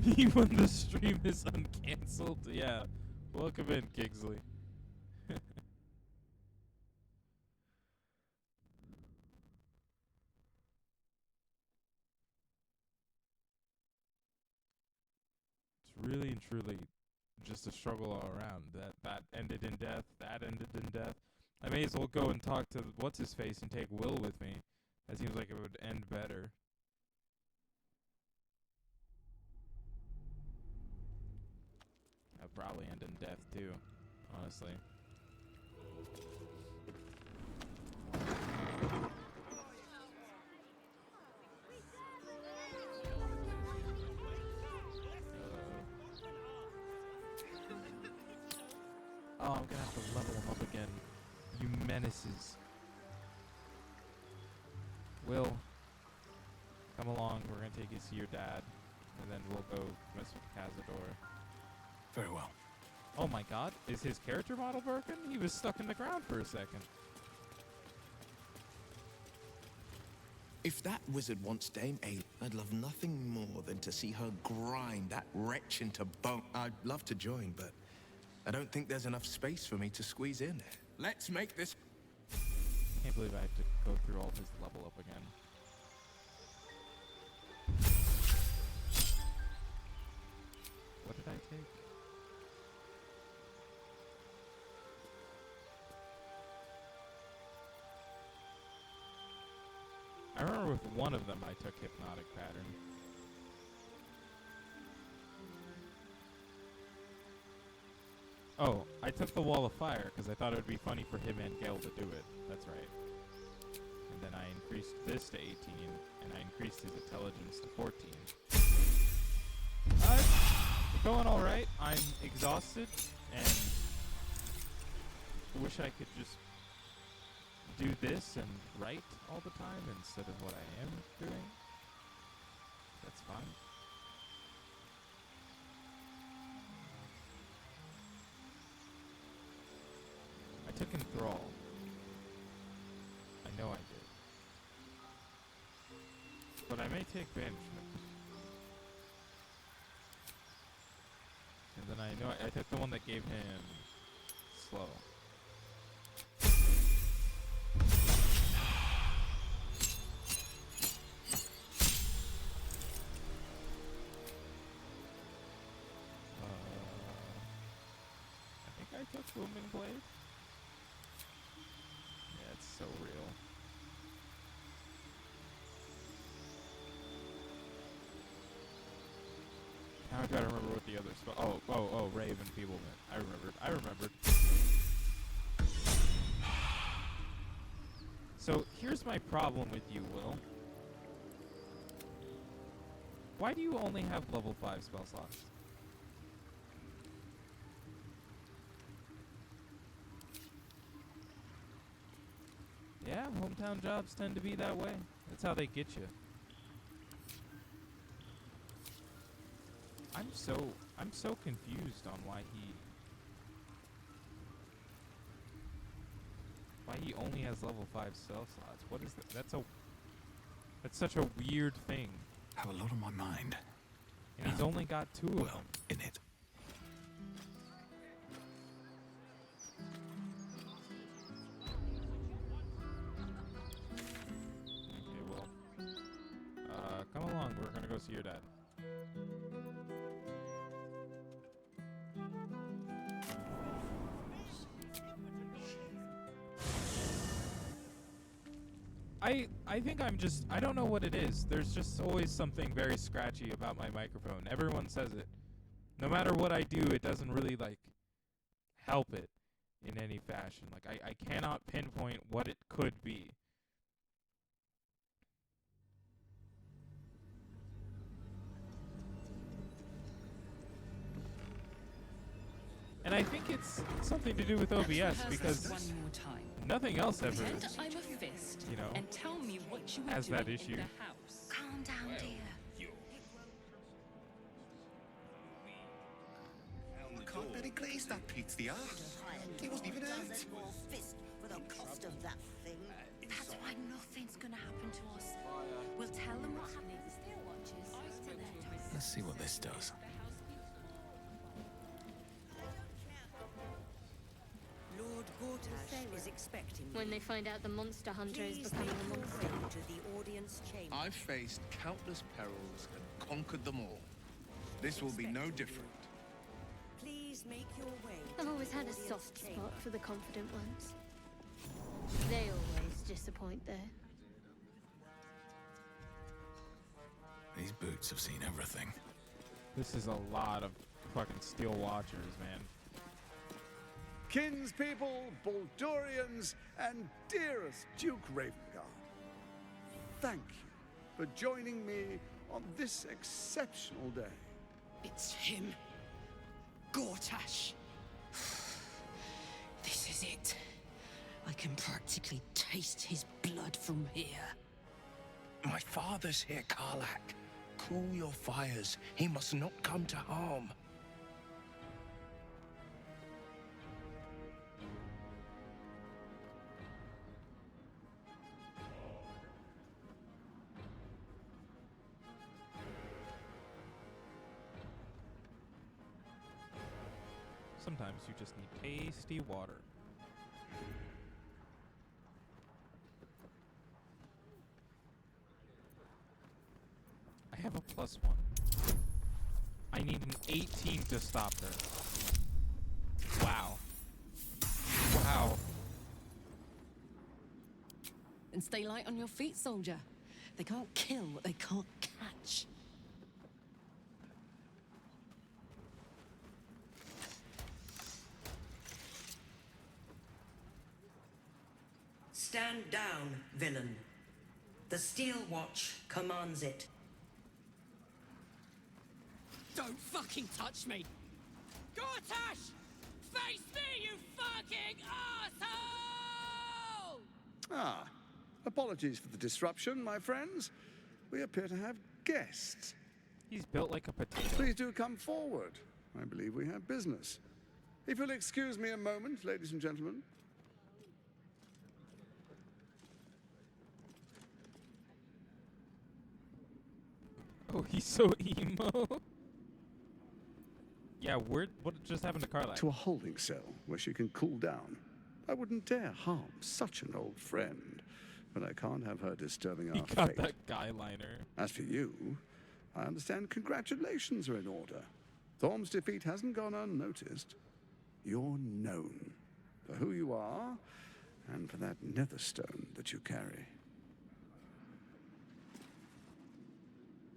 Me when the stream is uncancelled. Yeah. Welcome in, Kingsley. It's really and truly just a struggle all around. That ended in death. That ended in death. I may as well go and talk to what's his face and take Will with me. That seems like it would end better. That'd probably end in death too, honestly. Oh, I'm gonna have to level him up again. You menaces. Will, come along. We're gonna take you to see your dad, and then we'll go mess with Cazador. Very well. Oh my god, is his character model broken? He was stuck in the ground for a second. If that wizard wants Dame Ailey, I'd love nothing more than to see her grind that wretch into bone. I'd love to join, but I don't think there's enough space for me to squeeze in. Let's make this... I can't believe I have to go through all his level up again. What did I take? I remember with one of them I took Hypnotic Pattern. Oh, I took the Wall of Fire because I thought it would be funny for him and Gale to do it. That's right. And then I increased this to 18, and I increased his intelligence to 14. It's going alright. I'm exhausted, and wish I could just do this and write all the time instead of what I am doing. That's fine. I took Enthrall. I know I did. But I may take Banishment. And then I know I took the one that gave him Slow. I think I took Booming Blade. Yeah, it's so real. Now I gotta remember what the other spell. Oh, Rave Enfeeblement. I remembered. So here's my problem with you, Will. Why do you only have level 5 spell slots? Yeah, hometown jobs tend to be that way. That's how they get you. I'm so confused on why he only has level 5 spell slots. What is that? That's such a weird thing. Have a lot on my mind. And he's only got 2 of them. In it. Okay, well. Come along. We're gonna go see your dad. I think I don't know what it is. There's just always something very scratchy about my microphone. Everyone says it. No matter what I do, it doesn't really, like, help it in any fashion. Like, I cannot pinpoint what it could be. And I think it's something to do with OBS because one more time. nothing else ever, Pretend I'm a fist, you know, and tell me what you were has doing that issue. in the house. Calm down, dear. I can't really glaze that pizza. It wasn't even out. Fist for the cost of that thing. That's why nothing's gonna happen to us. We'll tell them what happened to the Steel Watchers. Let's see what this does. Lord Gortash is expecting you. When they find out the monster hunter is Please becoming make a your monster. way to the audience chamber. I've faced countless perils and conquered them all. This will be no different. Please make your way. I've always had a soft spot for the confident ones. They always disappoint, though. These boots have seen everything. This is a lot of fucking Steel Watchers, man. Kinspeople, Baldurians, and dearest Duke Ravengard, thank you for joining me on this exceptional day. It's him. Gortash. This is it. I can practically taste his blood from here. My father's here, Karlak. Cool your fires. He must not come to harm. Sometimes you just need tasty water. I have a +1. I need an 18 to stop her. Wow. Wow. And stay light on your feet, soldier. They can't kill what they can't catch. Stand down, villain. The Steel Watch commands it. Don't fucking touch me! Gortash! Face me, you fucking asshole! Ah, apologies for the disruption, my friends. We appear to have guests. He's built like a potato. Please do come forward. I believe we have business. If you'll excuse me a moment, ladies and gentlemen. Oh, he's so emo. Yeah, what just happened to Carla? To a holding cell where she can cool down. I wouldn't dare harm such an old friend, but I can't have her disturbing our He got fate. that guy liner. As for you, I understand congratulations are in order. Thorm's defeat hasn't gone unnoticed. You're known for who you are and for that netherstone that you carry.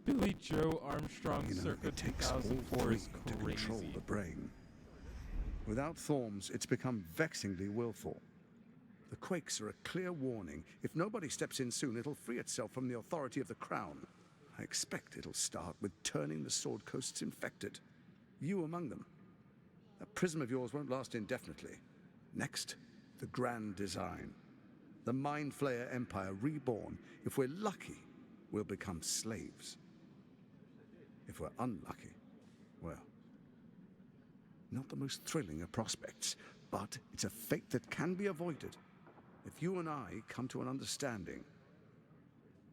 Billy Joe Armstrong circa it takes all 2004 three is to control crazy. the brain. Without Thorms, it's become vexingly willful. The quakes are a clear warning. If nobody steps in soon, it'll free itself from the authority of the crown. I expect it'll start with turning the Sword Coasts infected. You among them. That prism of yours won't last indefinitely. Next, the grand design. The Mind Flayer Empire reborn. If we're lucky, we'll become slaves. If we're unlucky, well, not the most thrilling of prospects, but it's a fate that can be avoided. If you and I come to an understanding,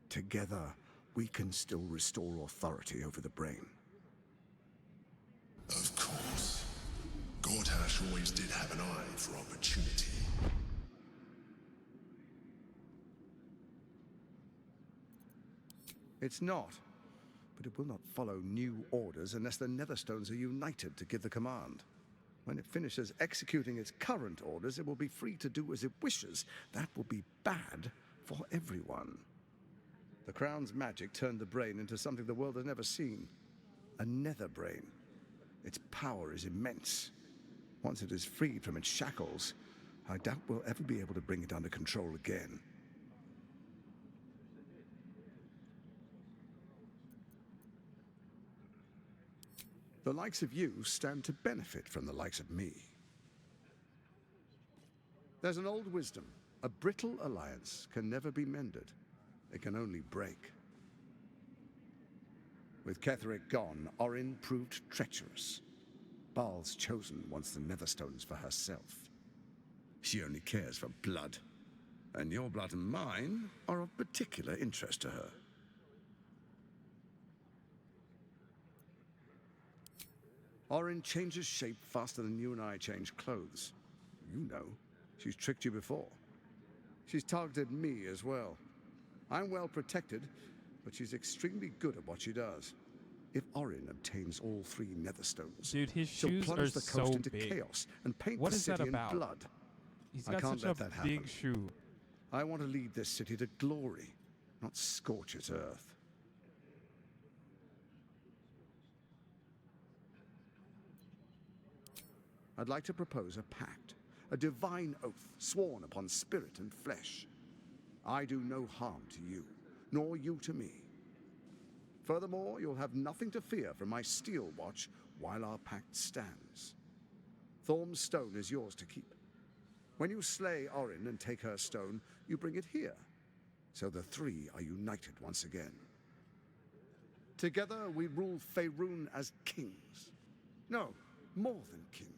together we can still restore authority over the brain. Of course. Gortash always did have an eye for opportunity. It's not, but it will not follow new orders unless the Netherstones are united to give the command. When it finishes executing its current orders, it will be free to do as it wishes. That will be bad for everyone. The Crown's magic turned the brain into something the world has never seen. A nether brain. Its power is immense. Once it is freed from its shackles, I doubt we'll ever be able to bring it under control again. The likes of you stand to benefit from the likes of me. There's an old wisdom. A brittle alliance can never be mended. It can only break. With Ketheric gone, Orin proved treacherous. Baal's chosen wants the Netherstones for herself. She only cares for blood. And your blood and mine are of particular interest to her. Orin changes shape faster than you and I change clothes. You know, she's tricked you before. She's targeted me as well. I'm well protected, but she's extremely good at what she does. If Orin obtains all three Netherstones, Dude, his she'll shoes plunge are the coast so into big. chaos and paint What the is that city in about? blood. He's I got can't such let a that big happen. shoe. I want to lead this city to glory, not scorch its earth. I'd like to propose a pact, a divine oath sworn upon spirit and flesh. I do no harm to you, nor you to me. Furthermore, you'll have nothing to fear from my steel watch while our pact stands. Thorm's stone is yours to keep. When you slay Orin and take her stone, you bring it here, so the three are united once again. Together we rule Faerun as kings. No, more than kings.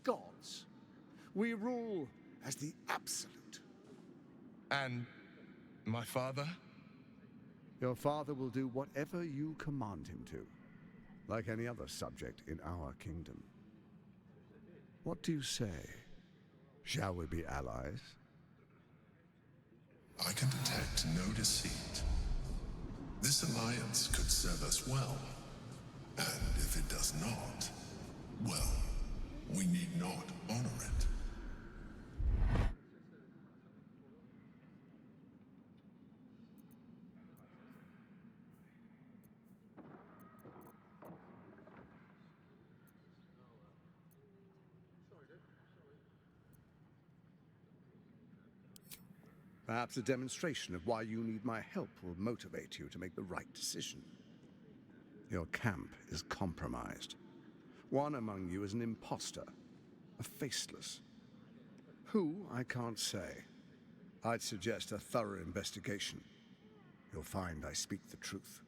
Gods. We rule as the absolute. And my father? Your father will do whatever you command him to, like any other subject in our kingdom. What do you say? Shall we be allies? I can detect no deceit. This alliance could serve us well. And if it does not, well, we need not honor it. Perhaps a demonstration of why you need my help will motivate you to make the right decision. Your camp is compromised. One among you is an imposter, a faceless. Who, I can't say. I'd suggest a thorough investigation. You'll find I speak the truth.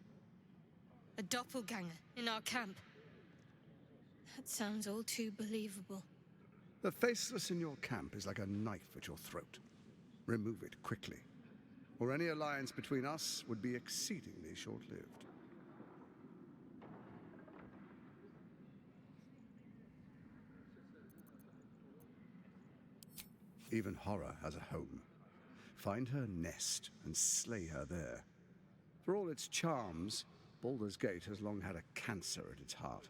A doppelganger in our camp. That sounds all too believable. The faceless in your camp is like a knife at your throat. Remove it quickly, or any alliance between us would be exceedingly short-lived. Even horror has a home. Find her nest and slay her there. For all its charms, Baldur's Gate has long had a cancer at its heart.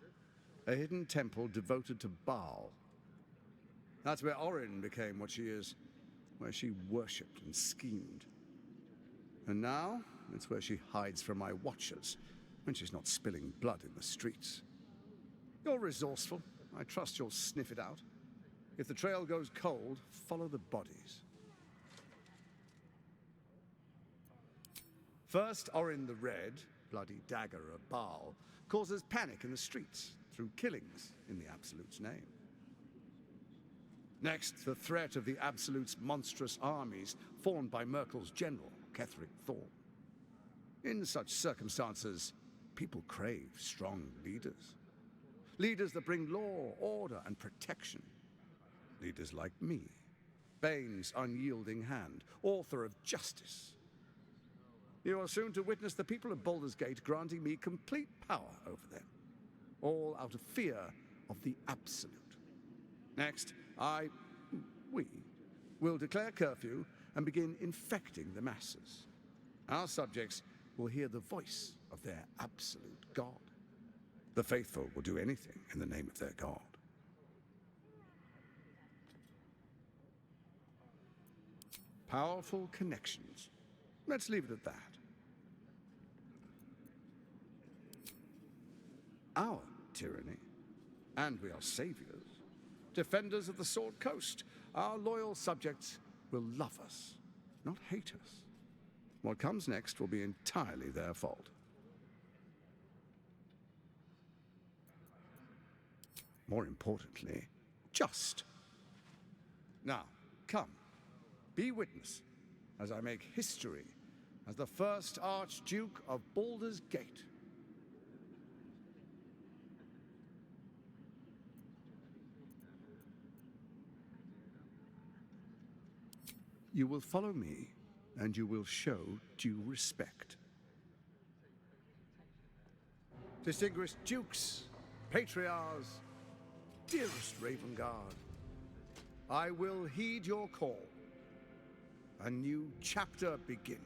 A hidden temple devoted to Baal. That's where Orin became what she is, where she worshipped and schemed. And now, it's where she hides from my watchers, when she's not spilling blood in the streets. You're resourceful. I trust you'll sniff it out. If the trail goes cold, follow the bodies. First, Orin the Red, bloody dagger of Baal, causes panic in the streets through killings in the Absolute's name. Next, the threat of the Absolute's monstrous armies formed by Merkel's general, Ketheric Thorn. In such circumstances, people crave strong leaders. Leaders that bring law, order, and protection. Leaders like me, Bane's unyielding hand, author of justice. You are soon to witness the people of Baldur's Gate granting me complete power over them, all out of fear of the Absolute. Next, we will declare curfew and begin infecting the masses. Our subjects will hear the voice of their absolute God. The faithful will do anything in the name of their God. Powerful connections. Let's leave it at that. Our tyranny, and we are saviors. Defenders of the Sword Coast, our loyal subjects will love us, not hate us. What comes next will be entirely their fault. More importantly, just. Now, come, be witness as I make history as the first Archduke of Baldur's Gate. You will follow me, and you will show due respect. Distinguished dukes, patriarchs, dearest Ravengard, I will heed your call. A new chapter begins.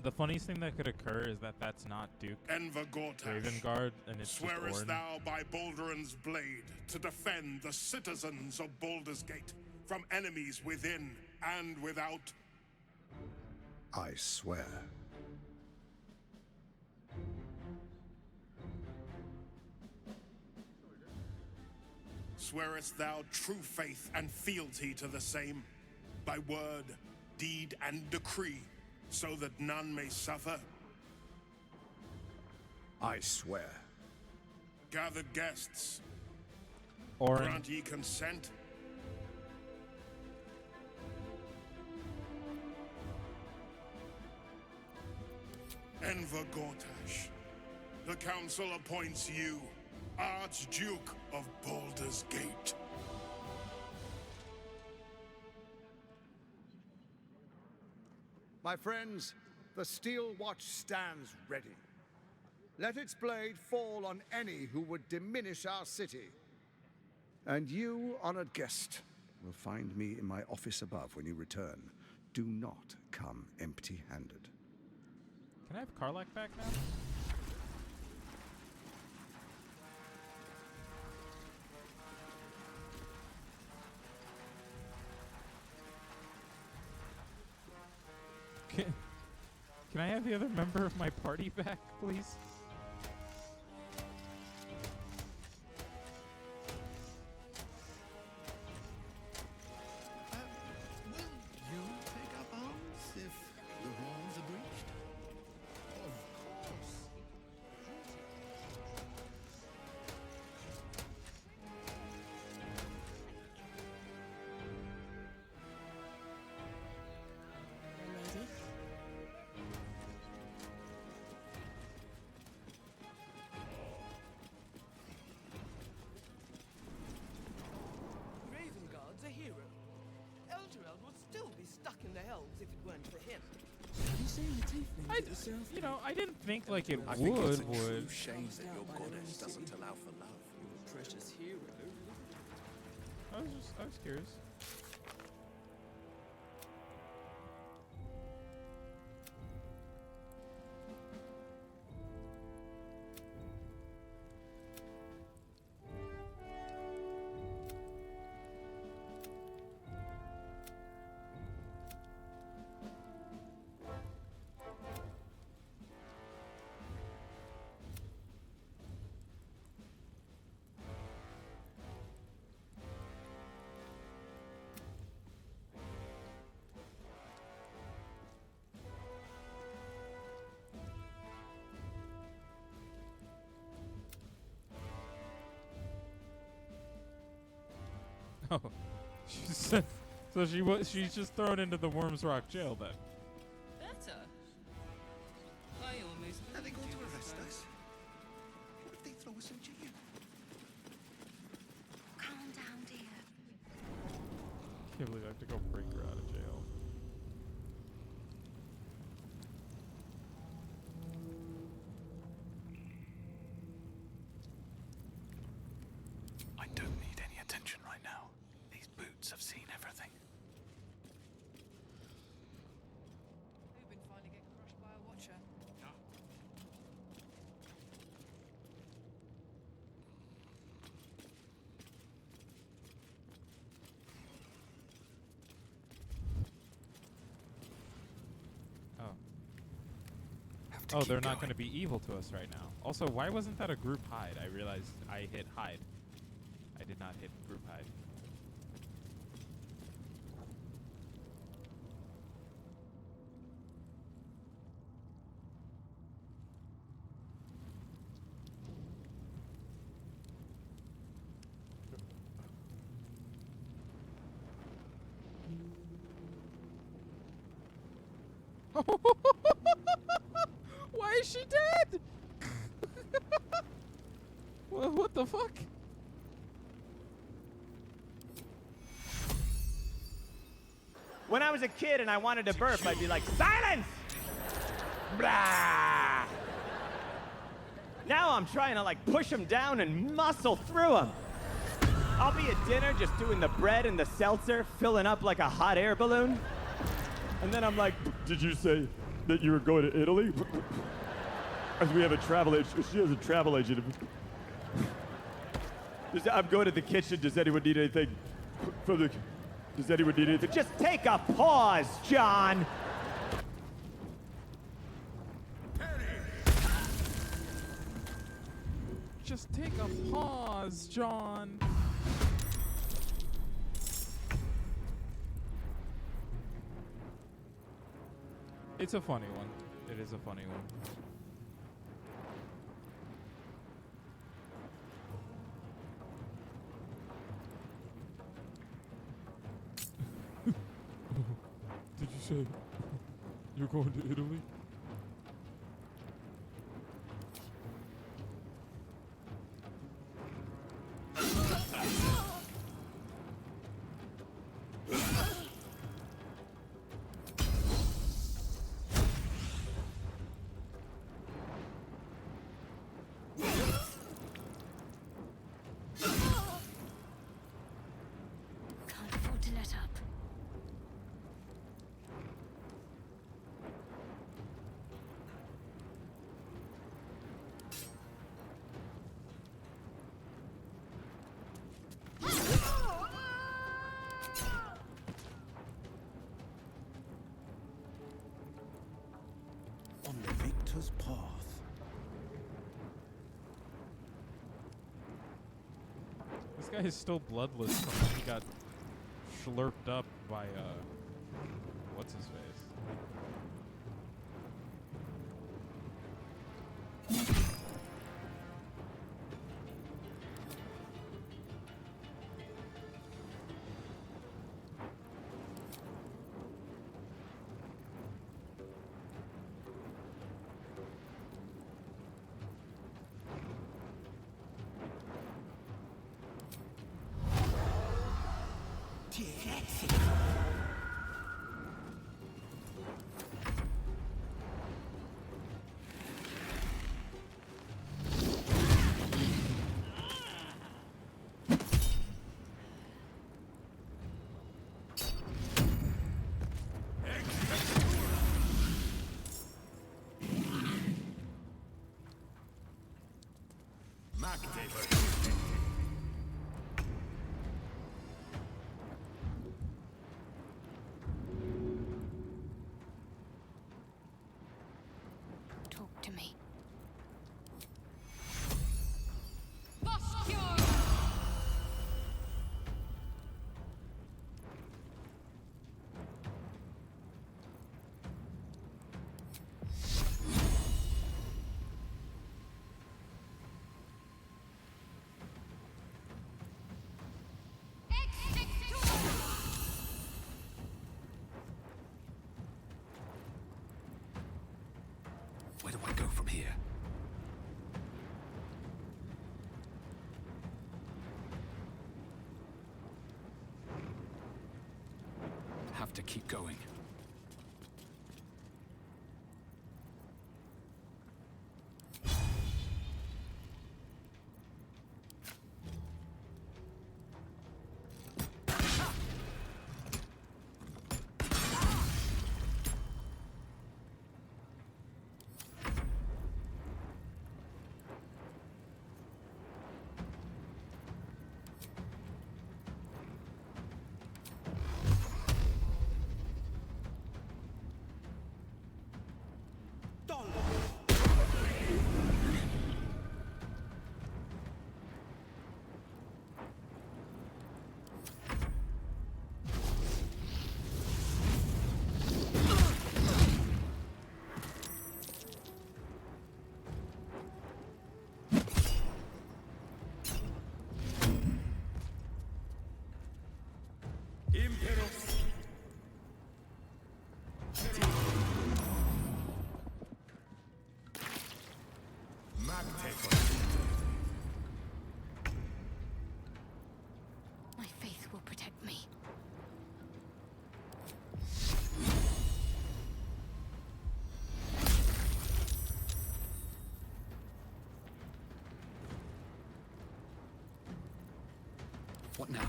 The funniest thing that could occur is that that's not Duke Enver Gortash, Ravengard, and it's swearest just Orin. thou by Balduran's blade to defend the citizens of Baldur's Gate from enemies within and without? I swear. Swearest thou true faith and fealty to the same, by word, deed, and decree, so that none may suffer? I swear. Gathered guests, Orin. grant ye consent? Enver Gortash, the council appoints you Archduke of Baldur's Gate. My friends, the Steel Watch stands ready. Let its blade fall on any who would diminish our city. And you, honored guest, will find me in my office above when you return. Do not come empty-handed. Can I have Karlach back now? Can I have the other member of my party back, please? Will you take up arms if the walls are breached? Of course. Lady? Ravengard's a hero. Elturel would still be stuck in the hells if it weren't for him. Have you seen the tieflings at the south? You know, I didn't think like it I think it's a would. true shame that your goddess doesn't allow for love. You're a precious hero. I was curious. Oh, she's just thrown into the Worms Rock jail then. Better. I almost. Are they going to arrest us? What if they throw us in jail? Calm down, dear. Can't believe I have to go break her out of jail. I don't need any attention right now. These boots have seen everything. Hoping to finally get crushed by a watcher. Oh, they're not going to be evil to us right now. Also, why wasn't that a group hide? I realized I hit hide. I did not hit group hide. Why is she dead? What the fuck? When I was a kid and I wanted to burp, I'd be like, silence! Blah! Now I'm trying to like push them down and muscle through them. I'll be at dinner just doing the bread and the seltzer, filling up like a hot air balloon. And then I'm like, did you say that you were going to Italy? As we have a travel agent. She has a travel agent. I'm going to the kitchen. Does anyone need anything from the... Does anyone need anything? Just take a pause, John. Just take a pause, John. It's a funny one. It is a funny one. Did you say you're going to Italy? Hunter's Path. This guy is still bloodless from when he got slurped up by, what's his face? Talk to me. Where do I go from here? Have to keep going. My faith will protect me. What now?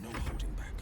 No holding back.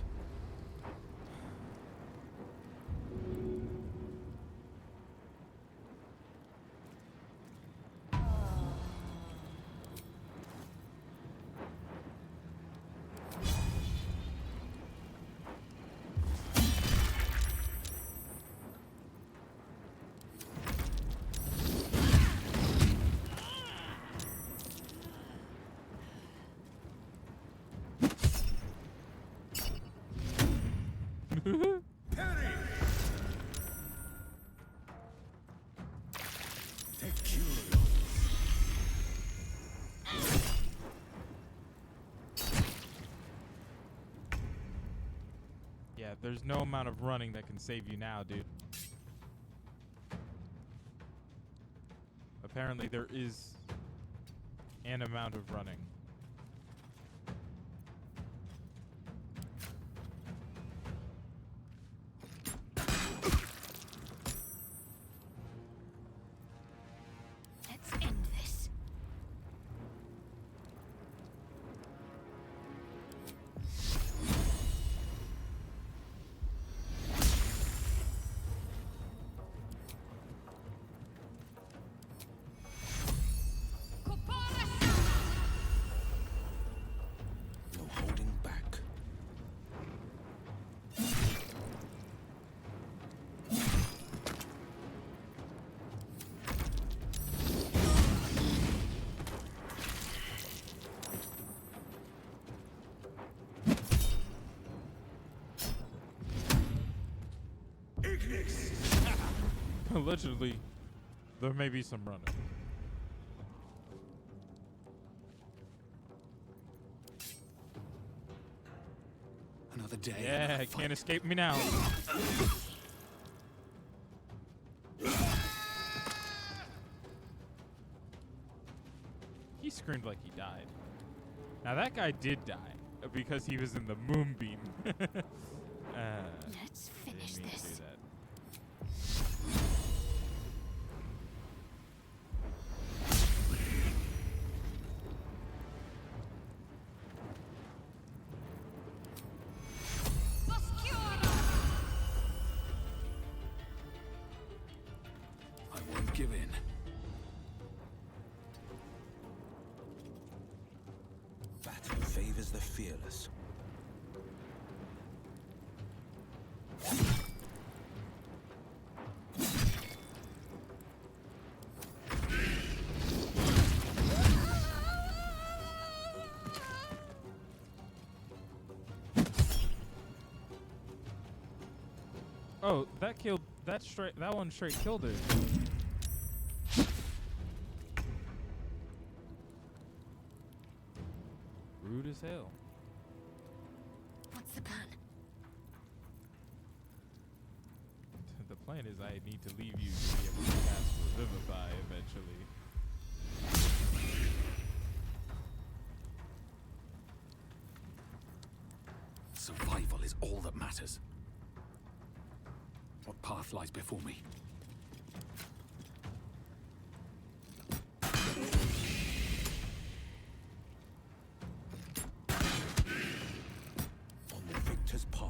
Yeah, there's no amount of running that can save you now, dude. Apparently there is an amount of running. Let's end this. Phoenix! Allegedly, there may be some running. Another day. Yeah, another can't fight. escape me now. He screamed like he died. Now that guy did die because he was in the moonbeam. Let's finish didn't mean to this. do that. I won't give in. Battle favors the fearless. Oh, that killed that straight. That one straight killed her. Rude as hell. What's the plan? The plan is I need to leave you to be able to cast Revivify eventually. Survival is all that matters. What path lies before me? On the victor's path.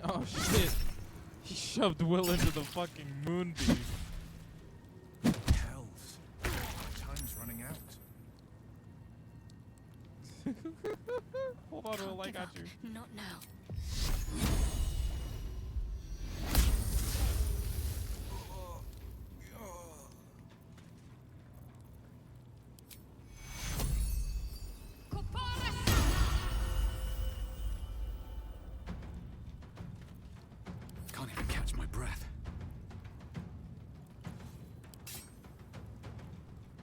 Oh shit! He shoved Will into the fucking moonbeam. Hells. Time's running out. Hold on, Will, I got you. Not now. Can't even catch my breath.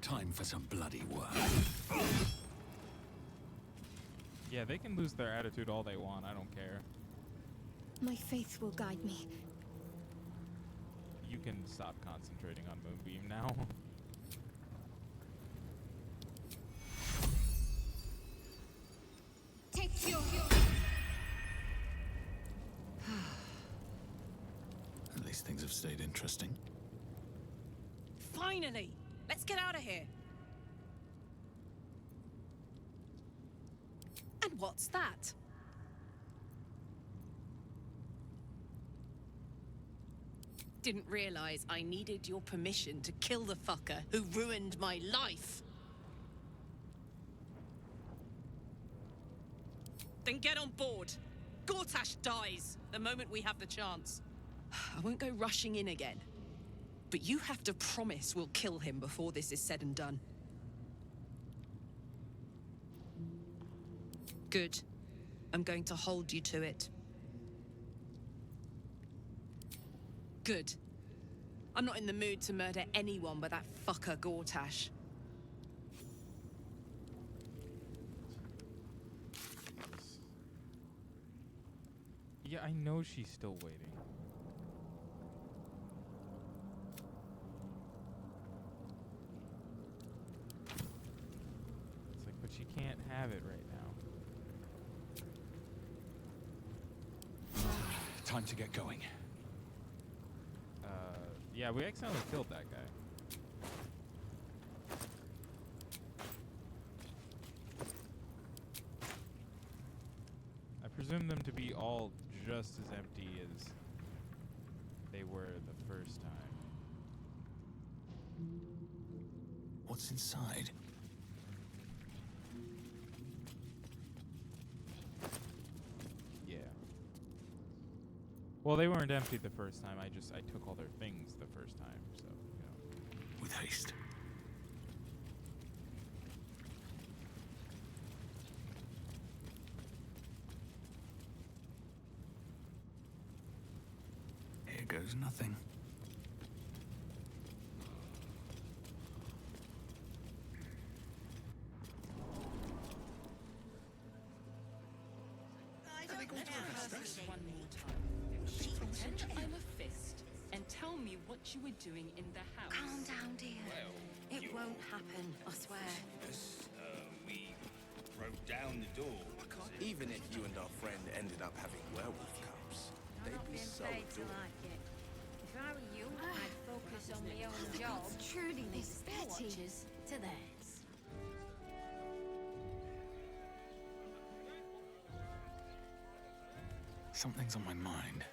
Time for some bloody work. Yeah, they can lose their attitude all they want. I don't care. My faith will guide me. You can stop concentrating on Moonbeam now. Take your. At least things have stayed interesting. Finally! Let's get out of here. And what's that? Didn't realize I needed your permission to kill the fucker who ruined my life. Then get on board. Gortash dies the moment we have the chance. I won't go rushing in again. But you have to promise we'll kill him before this is said and done. Good. I'm going to hold you to it. Good. I'm not in the mood to murder anyone but that fucker Gortash. Yeah, I know she's still waiting. It's like, but she can't have it right now. Time to get going. Yeah, we accidentally killed that guy. I presume them to be all just as empty as they were the first time. What's inside? Yeah. Well, they weren't empty the first time. I took all their things the first time, so, you know. With haste. Here goes nothing. One more time. Pretend I'm a fist and tell me what you were doing in the house. Calm down, dear. It won't happen, I swear. We broke down the door. Even if you and our friend ended up having werewolf cubs, they'd be so adored. If I were you, I'd focus on my own job. Truly, Leave this the watches to theirs. Something's on my mind.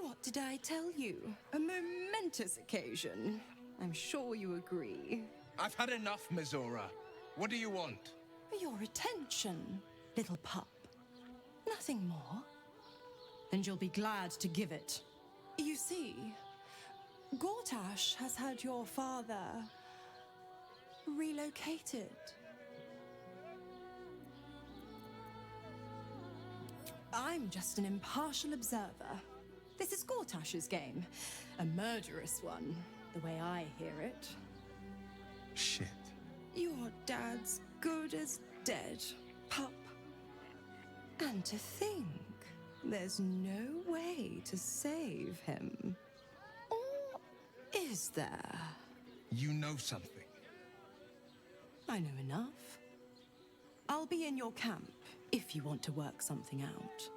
What did I tell you? A momentous occasion. I'm sure you agree. I've had enough, Mizora. What do you want? Your attention, little pup. Nothing more. And you'll be glad to give it. You see, Gortash has had your father relocated. I'm just an impartial observer. This is Gortash's game. A murderous one, the way I hear it. Shit. Your dad's good as dead, pup. And to think, there's no way to save him. Or is there? You know something. I know enough. I'll be in your camp if you want to work something out.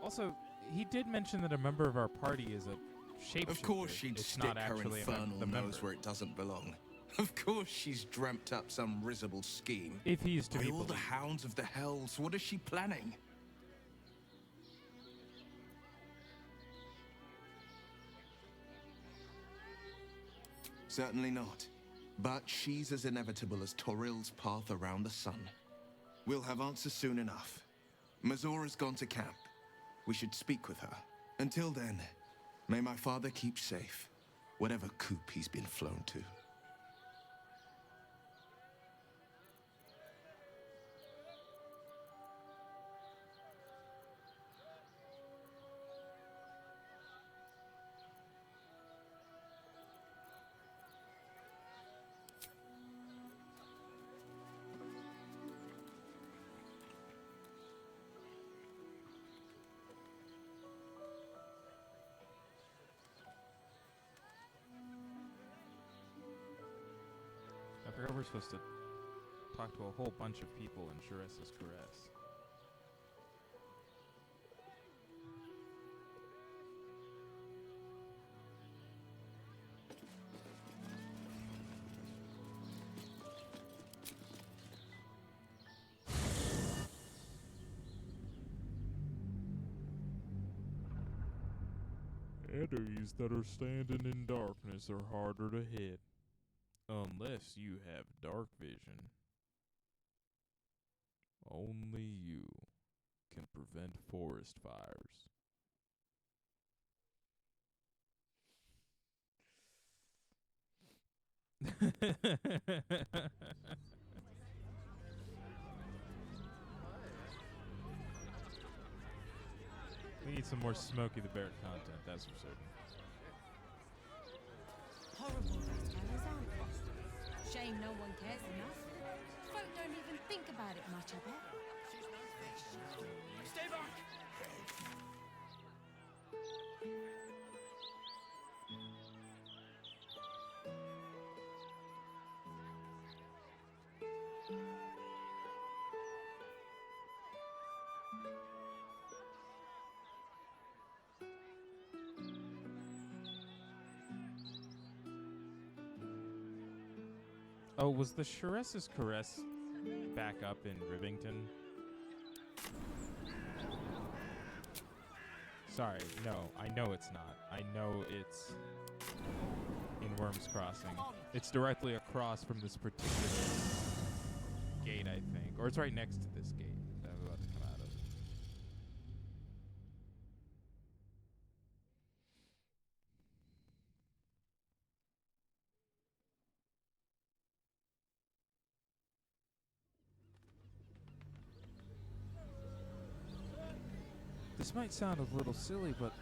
Also, he did mention that a member of our party is a shapeshifter. Of course she'd it's stick not her actually infernal the member. nose where it doesn't belong. Of course she's dreamt up some risible scheme. If he is to By be all the believed. hounds of the hells, what is she planning? Certainly not. But she's as inevitable as Toril's path around the sun. We'll have answers soon enough. Mazora's gone to camp. We should speak with her. Until then, may my father keep safe, whatever coop he's been flown to. I forgot we're supposed to talk to a whole bunch of people in Sharessa's Caress. Enemies that are standing in darkness are harder to hit. Unless you have dark vision. Only you can prevent forest fires. We need some more Smokey the Bear content, that's for certain. Horrible those fellas, aren't they? Shame no one cares enough. Folk don't even think about it much, I bet. Stay back! Oh, was the Sharessa's Caress back up in Rivington? Sorry, no, I know it's not. I know it's in Worms Crossing. It's directly across from this particular gate, I think. Or it's right next to this gate that I'm about to come out of. This might sound a little silly, but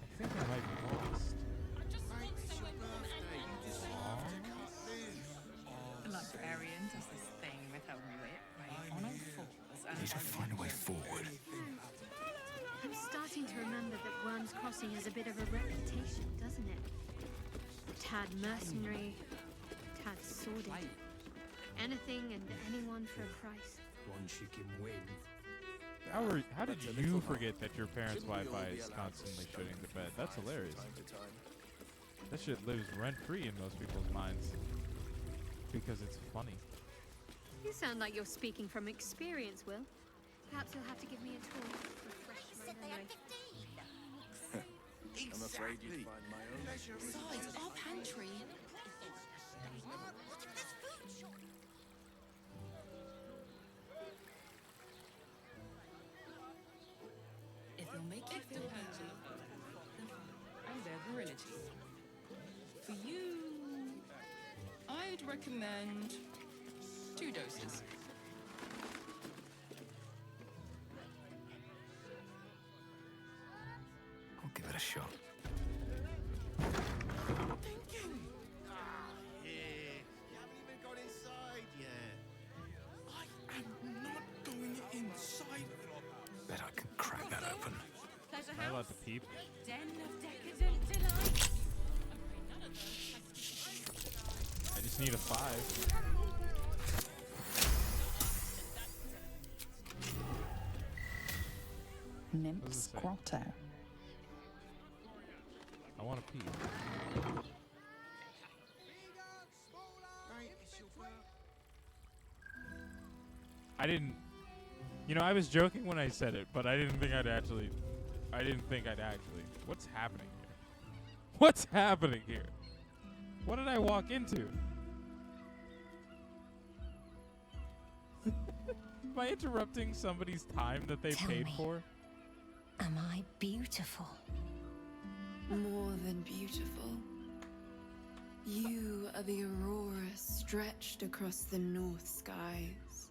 I think I might be lost. The librarian does this thing with her whip, right on all fours. And Need to find a way forward. I'm starting to remember that Worms Crossing has a bit of a reputation, doesn't it? Tad mercenary, tad sordid. Anything and anyone for a price. One chicken wing. How did you forget that your parents' Wi-Fi is constantly shooting the bed? That's hilarious. That shit lives rent-free in most people's minds because it's funny. You sound like you're speaking from experience, Will. Perhaps you'll have to give me a tour. Refresh my memory. I'm afraid you'd find my own. Besides, our pantry. If they'll make you feel better and their virility. For you, I'd recommend 2 doses. I'll give it a shot. Thinking. Here. You haven't even got inside yet. I am not going inside. Bet I can crack that open. Am I allowed to peep? Den of decadent delight. I just need a 5. Nymph's Grotto. I want to peep. I didn't. You know, I was joking when I said it, but I didn't think I'd actually. What's happening here? What's happening here? What did I walk into? Am I interrupting somebody's time that they Tell paid me. for? Am I beautiful? More than beautiful. You are the aurora stretched across the north skies.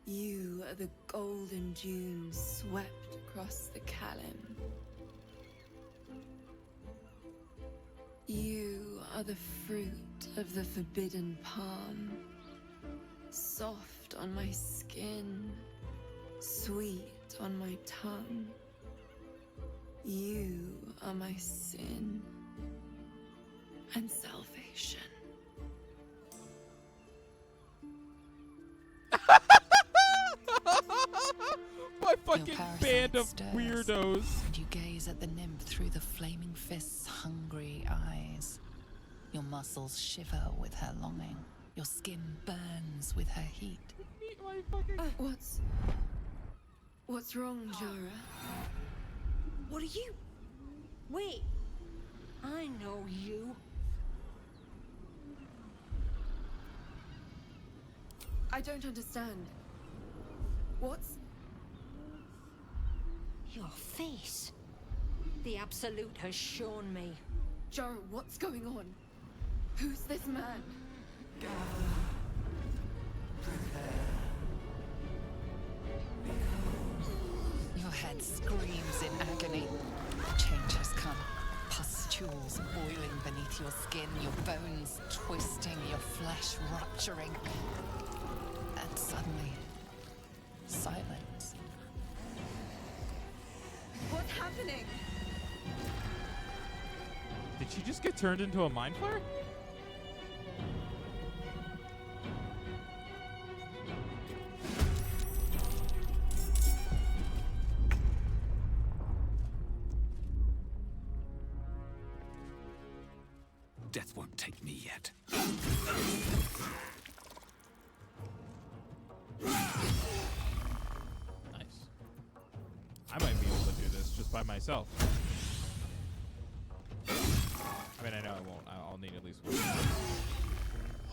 You are the golden dunes swept across the Calym. You are the fruit of the forbidden palm, soft on my skin, sweet on my tongue. You are my sin and salvation. My fucking band of weirdos. And you gaze at the nymph through the flaming fist's hungry eyes. Your muscles shiver with her longing. Your skin burns with her heat. What's wrong, Jara? What are you? Wait. I know you. I don't understand. What's... Your face. The Absolute has shown me. Jara, what's going on? Who's this man? Your head screams in agony. Change has come. Pustules boiling beneath your skin, your bones twisting, your flesh rupturing. And suddenly, silence. What's happening? Did she just get turned into a mind flayer? Death won't take me yet. Nice. I might be able to do this just by myself. I I mean, I know I won't. I'll need at least one.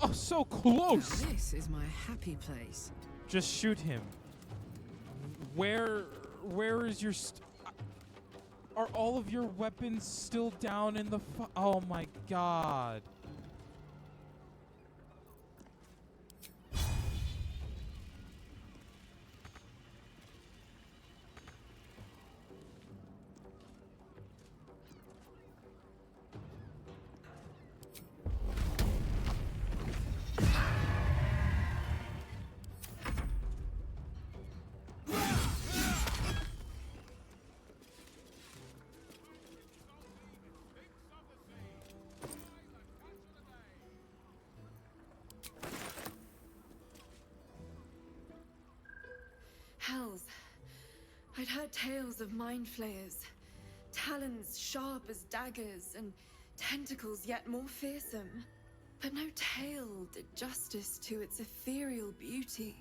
Oh, so close! This is my happy place. Just shoot him. Where is your are all of your weapons still down in the oh my god. Hells. I'd heard tales of mind flayers, talons sharp as daggers, and tentacles yet more fearsome. But no tale did justice to its ethereal beauty.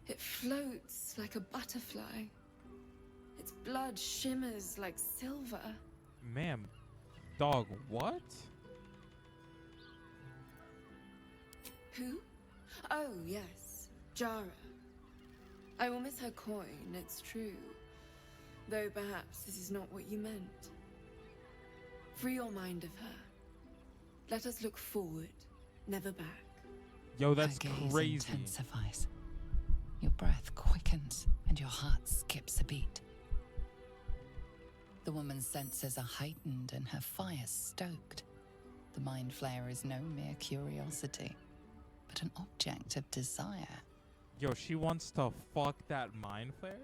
It floats like a butterfly. Its blood shimmers like silver. Ma'am, dog, what? Who? Oh, yes, Jara. I will miss her coin, it's true. Though perhaps this is not what you meant. Free your mind of her. Let us look forward, never back. Yo, that's Her gaze crazy. intensifies. Your breath quickens and your heart skips a beat. The woman's senses are heightened and her fire stoked. The mind flayer is no mere curiosity, but an object of desire. Yo, she wants to fuck that mind flare?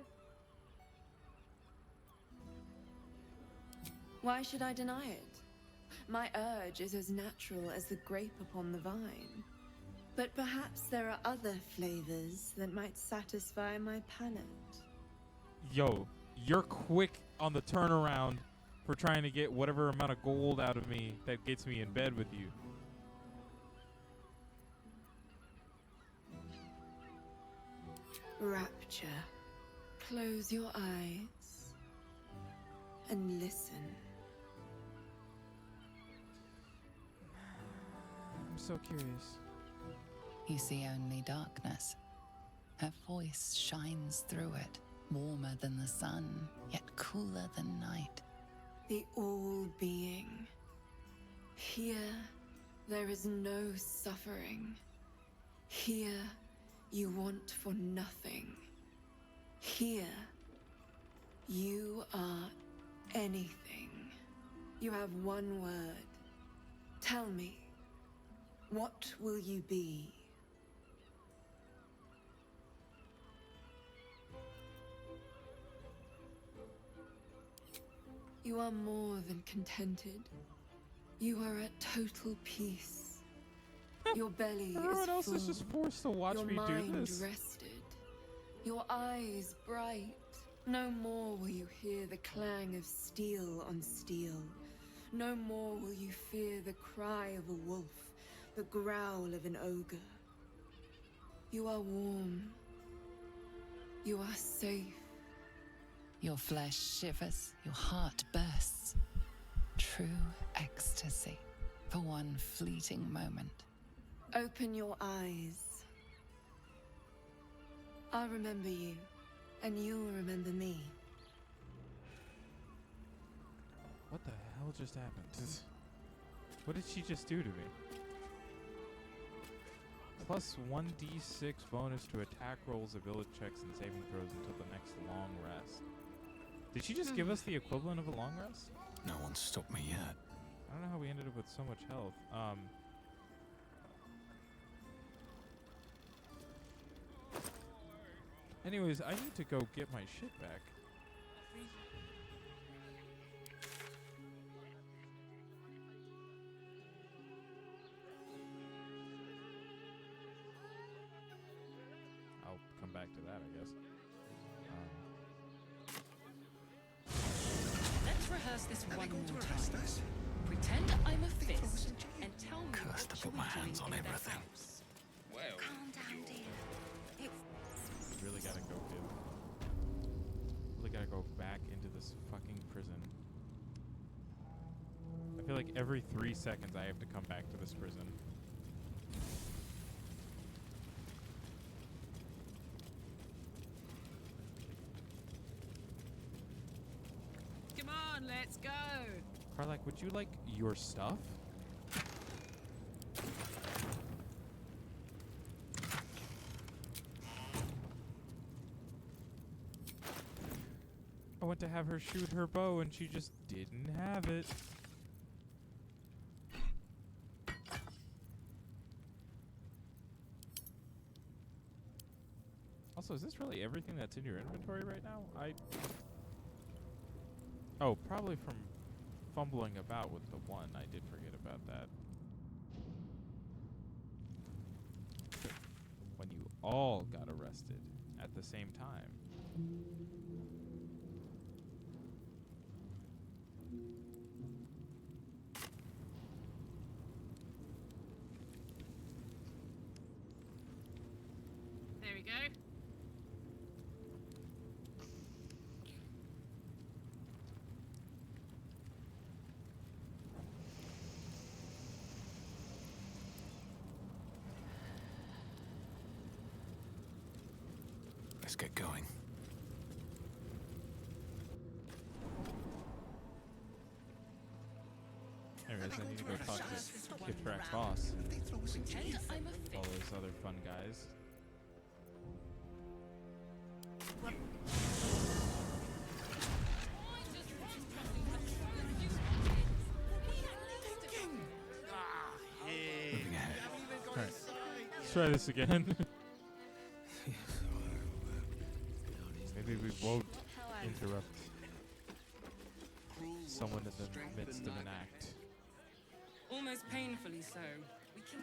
Why should I deny it? My urge is as natural as the grape upon the vine. But perhaps there are other flavors that might satisfy my palate. Yo, you're quick on the turnaround for trying to get whatever amount of gold out of me that gets me in bed with you. Rapture. Close your eyes and listen. I'm so curious. You see only darkness. Her voice shines through it, warmer than the sun, yet cooler than night. The all-being. Here, there is no suffering. Here, you want for nothing. Here, you are anything. You have one word. Tell me, what will you be? You are more than contented. You are at total peace. Your belly Everyone is else full. is just forced to watch Your me do mind this. rested. Your eyes bright. No more will you hear the clang of steel on steel. No more will you fear the cry of a wolf, the growl of an ogre. You are warm. You are safe. Your flesh shivers, your heart bursts. True ecstasy for one fleeting moment. Open your eyes. I'll remember you, and you'll remember me. What the hell just happened? What did she just do to me? Plus 1d6 bonus to attack rolls, ability checks, and saving throws until the next long rest. Did she just give us the equivalent of a long rest? No one's stopped me yet. I don't know how we ended up with so much health. Anyways, I need to go get my shit back. I'll come back to that, I guess. Let's rehearse this one more time. Pretend I'm a fist and tell me Cursed to put my hands on everything. Well, Calm down, dear. Really gotta go, kid. Really gotta go back into this fucking prison. I feel like like every 3 seconds I have to come back to this prison. Come on, let's go. Karlak, would you like your stuff? I went to have her shoot her bow and she just didn't have it. Also, is this really everything that's in your inventory right now? Oh, probably from fumbling about with the one. I did forget about that. When you all got arrested at the same time. There we go. Let's get going. Anyways, I need to go talk to Kithrak's boss. All those other fun guys. Moving ahead. Alright. Let's try this again. Maybe we won't interrupt someone in the midst of an act. Almost painfully so.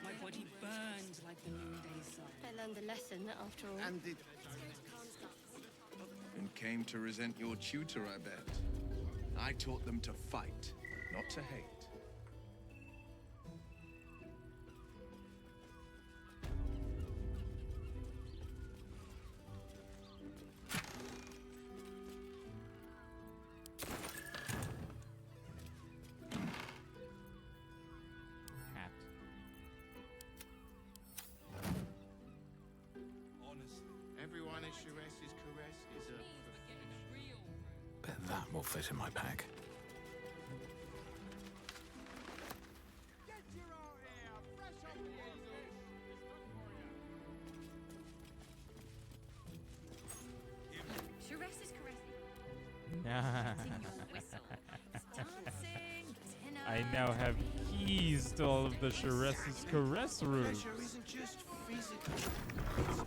My body burned like the noonday sun. I learned a lesson after all. And came to resent your tutor, I bet. I taught them to fight, not to hate. Hat. Honestly, everyone at Sharess's caress is a perfection. Bet that will fit in my pack. Sharess is caressing. I now have keys to all of the Sharess's caress rooms. Pleasure isn't just physical. It's a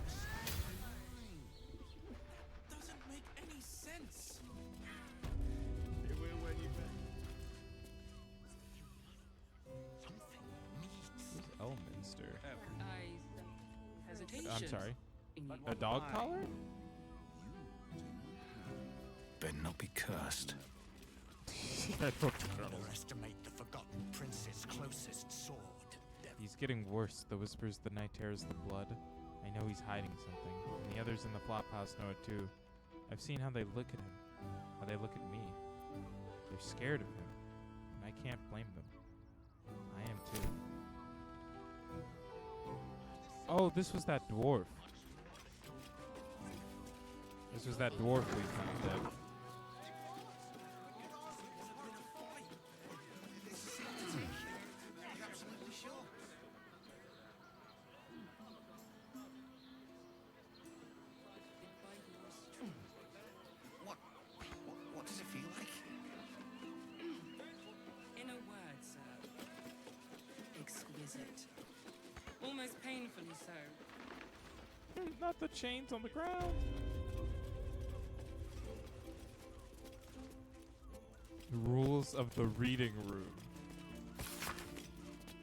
doesn't make any sense. It will when you Who's Elminster? Hesitation. I'm sorry. A dog collar? Better not be cursed. Underestimate the forgotten prince's closest sword. He's getting worse. The whispers the night tears the blood. I know he's hiding something, and the others in the flophouse know it too. I've seen how they look at him, how they look at me. They're scared of him, and I can't blame them. I am too. Oh, this was that dwarf. This was that dwarf we found dead. What does it feel like? In a word, sir. Exquisite. Almost painfully so. Not the chains on the ground. Rules of the reading room.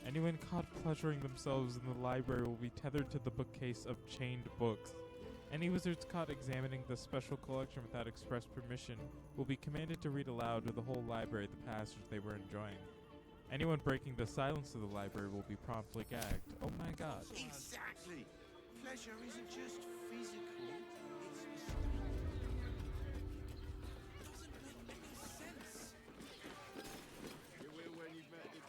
Anyone caught pleasuring themselves in the library will be tethered to the bookcase of chained books. Any wizards caught examining the special collection without express permission will be commanded to read aloud to the whole library the passage they were enjoying. Anyone breaking the silence of the library will be promptly gagged. Oh my god. Exactly. Pleasure isn't just physical. It will when you've met the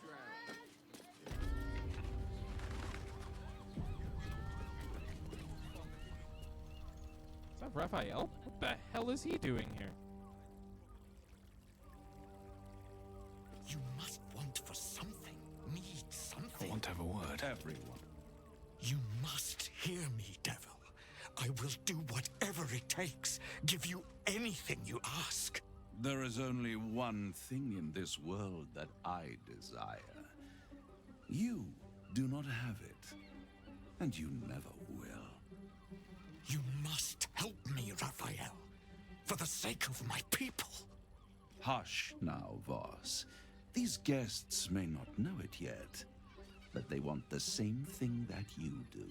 Raphael? What the hell is he doing here? You must want for something, need something. I want to have a word. Everyone. You must hear me, devil. I will do whatever it takes, give you anything you ask. There is only one thing in this world that I desire. You do not have it, and you never will. You must help me, Raphael, for the sake of my people. Hush now, Voss. These guests may not know it yet, but they want the same thing that you do.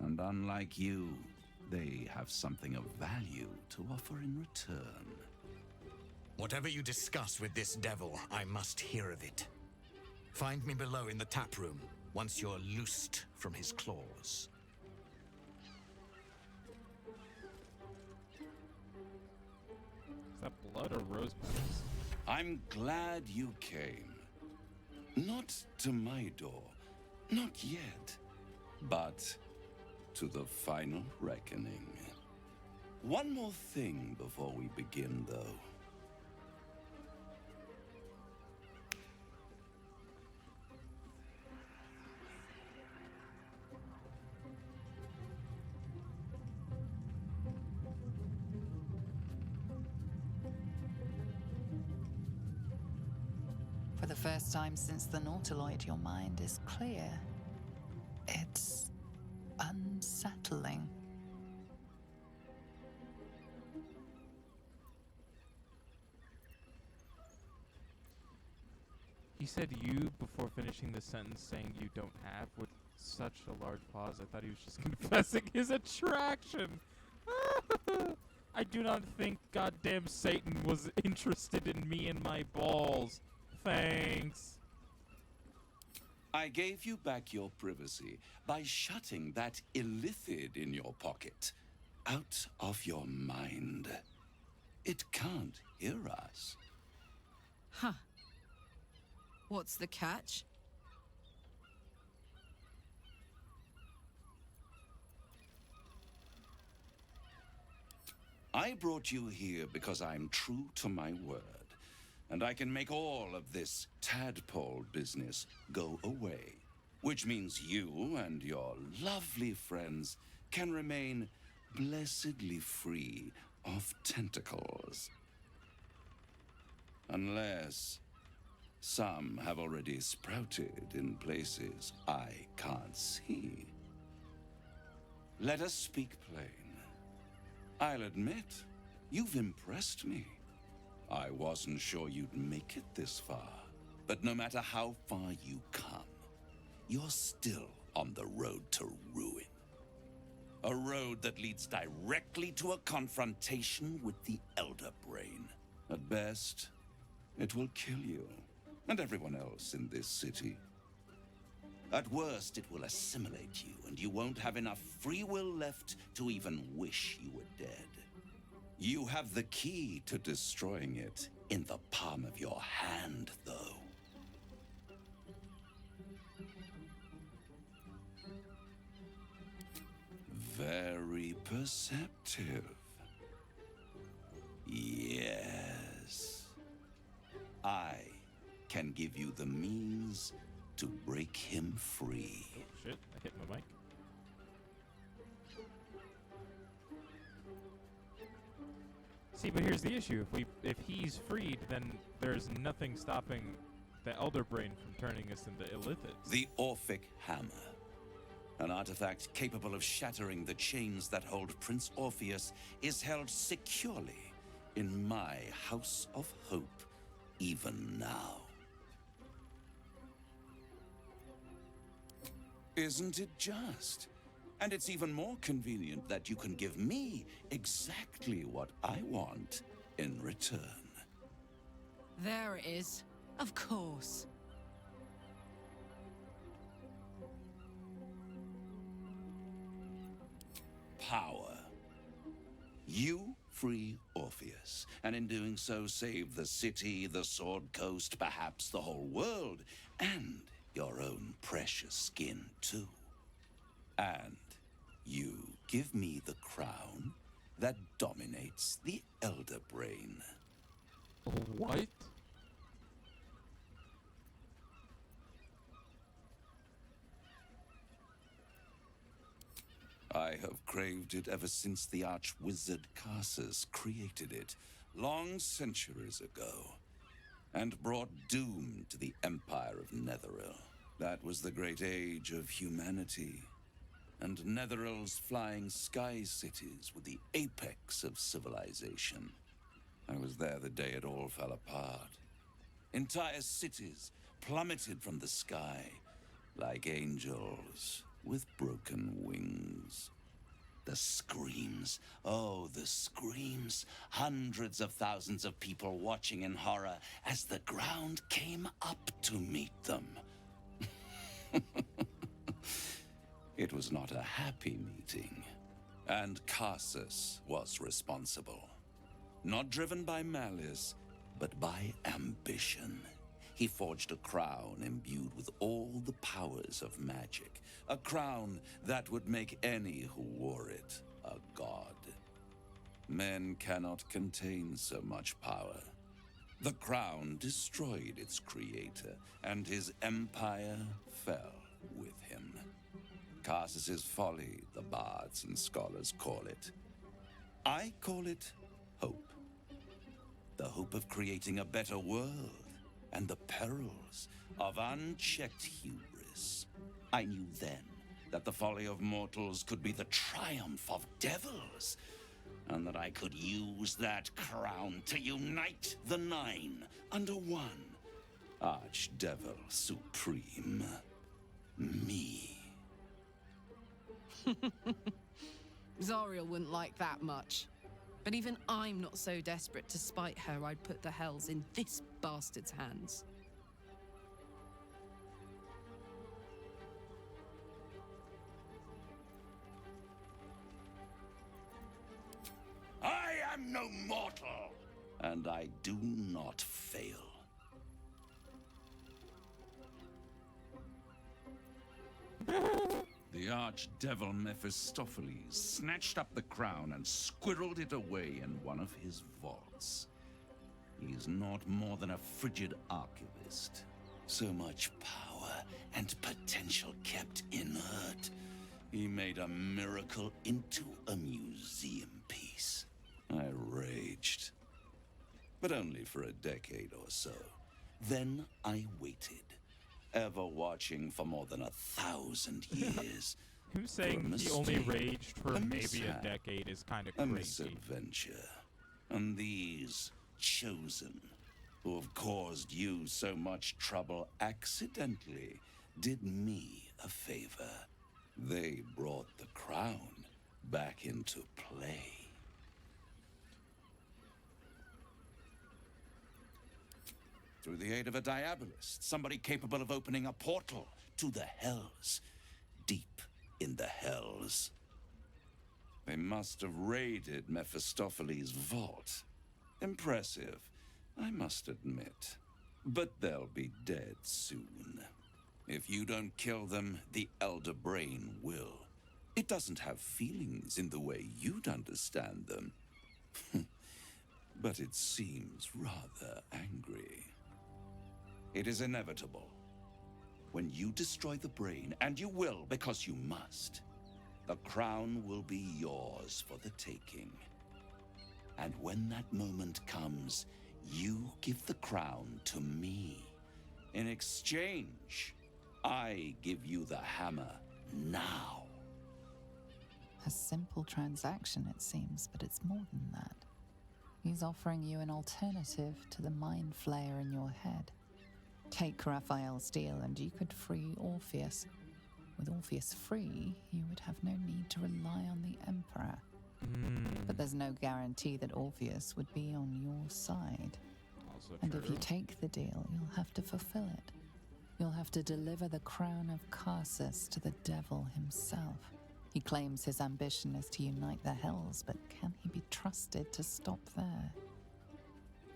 And unlike you, they have something of value to offer in return. Whatever you discuss with this devil, I must hear of it. Find me below in the tap room, once you're loosed from his claws. Is that blood or rose petals? I'm glad you came. Not to my door, not yet, but to the final reckoning. One more thing before we begin, though. For the first time since the Nautiloid, your mind is clear. It's unsettling. He said you before finishing the sentence, saying you don't have, with such a large pause. I thought he was just confessing his attraction. I do not think goddamn Satan was interested in me and my balls. Thanks. I gave you back your privacy by shutting that illithid in your pocket out of your mind. It can't hear us. Huh. What's the catch? I brought you here because I'm true to my word, and I can make all of this tadpole business go away, which means you and your lovely friends can remain blessedly free of tentacles. Unless some have already sprouted in places I can't see. Let us speak plain. I'll admit, you've impressed me. I wasn't sure you'd make it this far, but no matter how far you come, you're still on the road to ruin. A road that leads directly to a confrontation with the Elder Brain. At best, it will kill you, and everyone else in this city. At worst, it will assimilate you, and you won't have enough free will left to even wish you were dead. You have the key to destroying it in the palm of your hand, though. Very perceptive. Yes. I can give you the means to break him free. Oh shit, I hit my mic. See, but here's the issue. If he's freed, then there's nothing stopping the Elder Brain from turning us into illithids. The Orphic Hammer. An artifact capable of shattering the chains that hold Prince Orpheus is held securely in my House of Hope, even now. Isn't it just? And it's even more convenient that you can give me exactly what I want in return. There it is. Of course. Power. You free Orpheus, and in doing so save the city, the Sword Coast, perhaps the whole world, and your own precious skin too. And you give me the crown, that dominates the Elder Brain. What? I have craved it ever since the arch-wizard Carsus created it, long centuries ago, and brought doom to the Empire of Netheril. That was the great age of humanity, and Netheril's flying sky cities were the apex of civilization. I was there the day it all fell apart. Entire cities plummeted from the sky like angels with broken wings. The screams, oh, the screams. Hundreds of thousands of people watching in horror as the ground came up to meet them. It was not a happy meeting, and Carsus was responsible. Not driven by malice, but by ambition. He forged a crown imbued with all the powers of magic. A crown that would make any who wore it a god. Men cannot contain so much power. The crown destroyed its creator, and his empire fell with him. Carsus's folly, the bards and scholars call it. I call it hope. The hope of creating a better world, and the perils of unchecked hubris. I knew then that the folly of mortals could be the triumph of devils, and that I could use that crown to unite the Nine under one Archdevil Supreme. Me. Zariel wouldn't like that much. But even I'm not so desperate to spite her I'd put the hells in this bastard's hands. I am no mortal, and I do not fail. The archdevil Mephistopheles snatched up the crown and squirreled it away in one of his vaults. He is not more than a frigid archivist. So much power and potential kept inert. He made a miracle into a museum piece. I raged. But only for a decade or so. Then I waited. Ever watching for more than 1,000 years. Him saying he only raged for maybe a decade is kind of crazy. A misadventure. And these chosen, who have caused you so much trouble accidentally, did me a favor. They brought the crown back into play. Through the aid of a diabolist, somebody capable of opening a portal to the hells, deep in the hells. They must have raided Mephistopheles' vault. Impressive, I must admit. But they'll be dead soon. If you don't kill them, the Elder Brain will. It doesn't have feelings in the way you'd understand them. But it seems rather angry. It is inevitable. When you destroy the brain, and you will because you must, the crown will be yours for the taking. And when that moment comes, you give the crown to me. In exchange, I give you the hammer now. A simple transaction, it seems, but it's more than that. He's offering you an alternative to the mind flayer in your head. Take Raphael's deal and you could free Orpheus. With Orpheus free, you would have no need to rely on the Emperor. But there's no guarantee that Orpheus would be on your side. Also and true. if you take the deal, you'll have to fulfill it. You'll have to deliver the crown of Carsus to the devil himself. He claims his ambition is to unite the hells, but can he be trusted to stop there?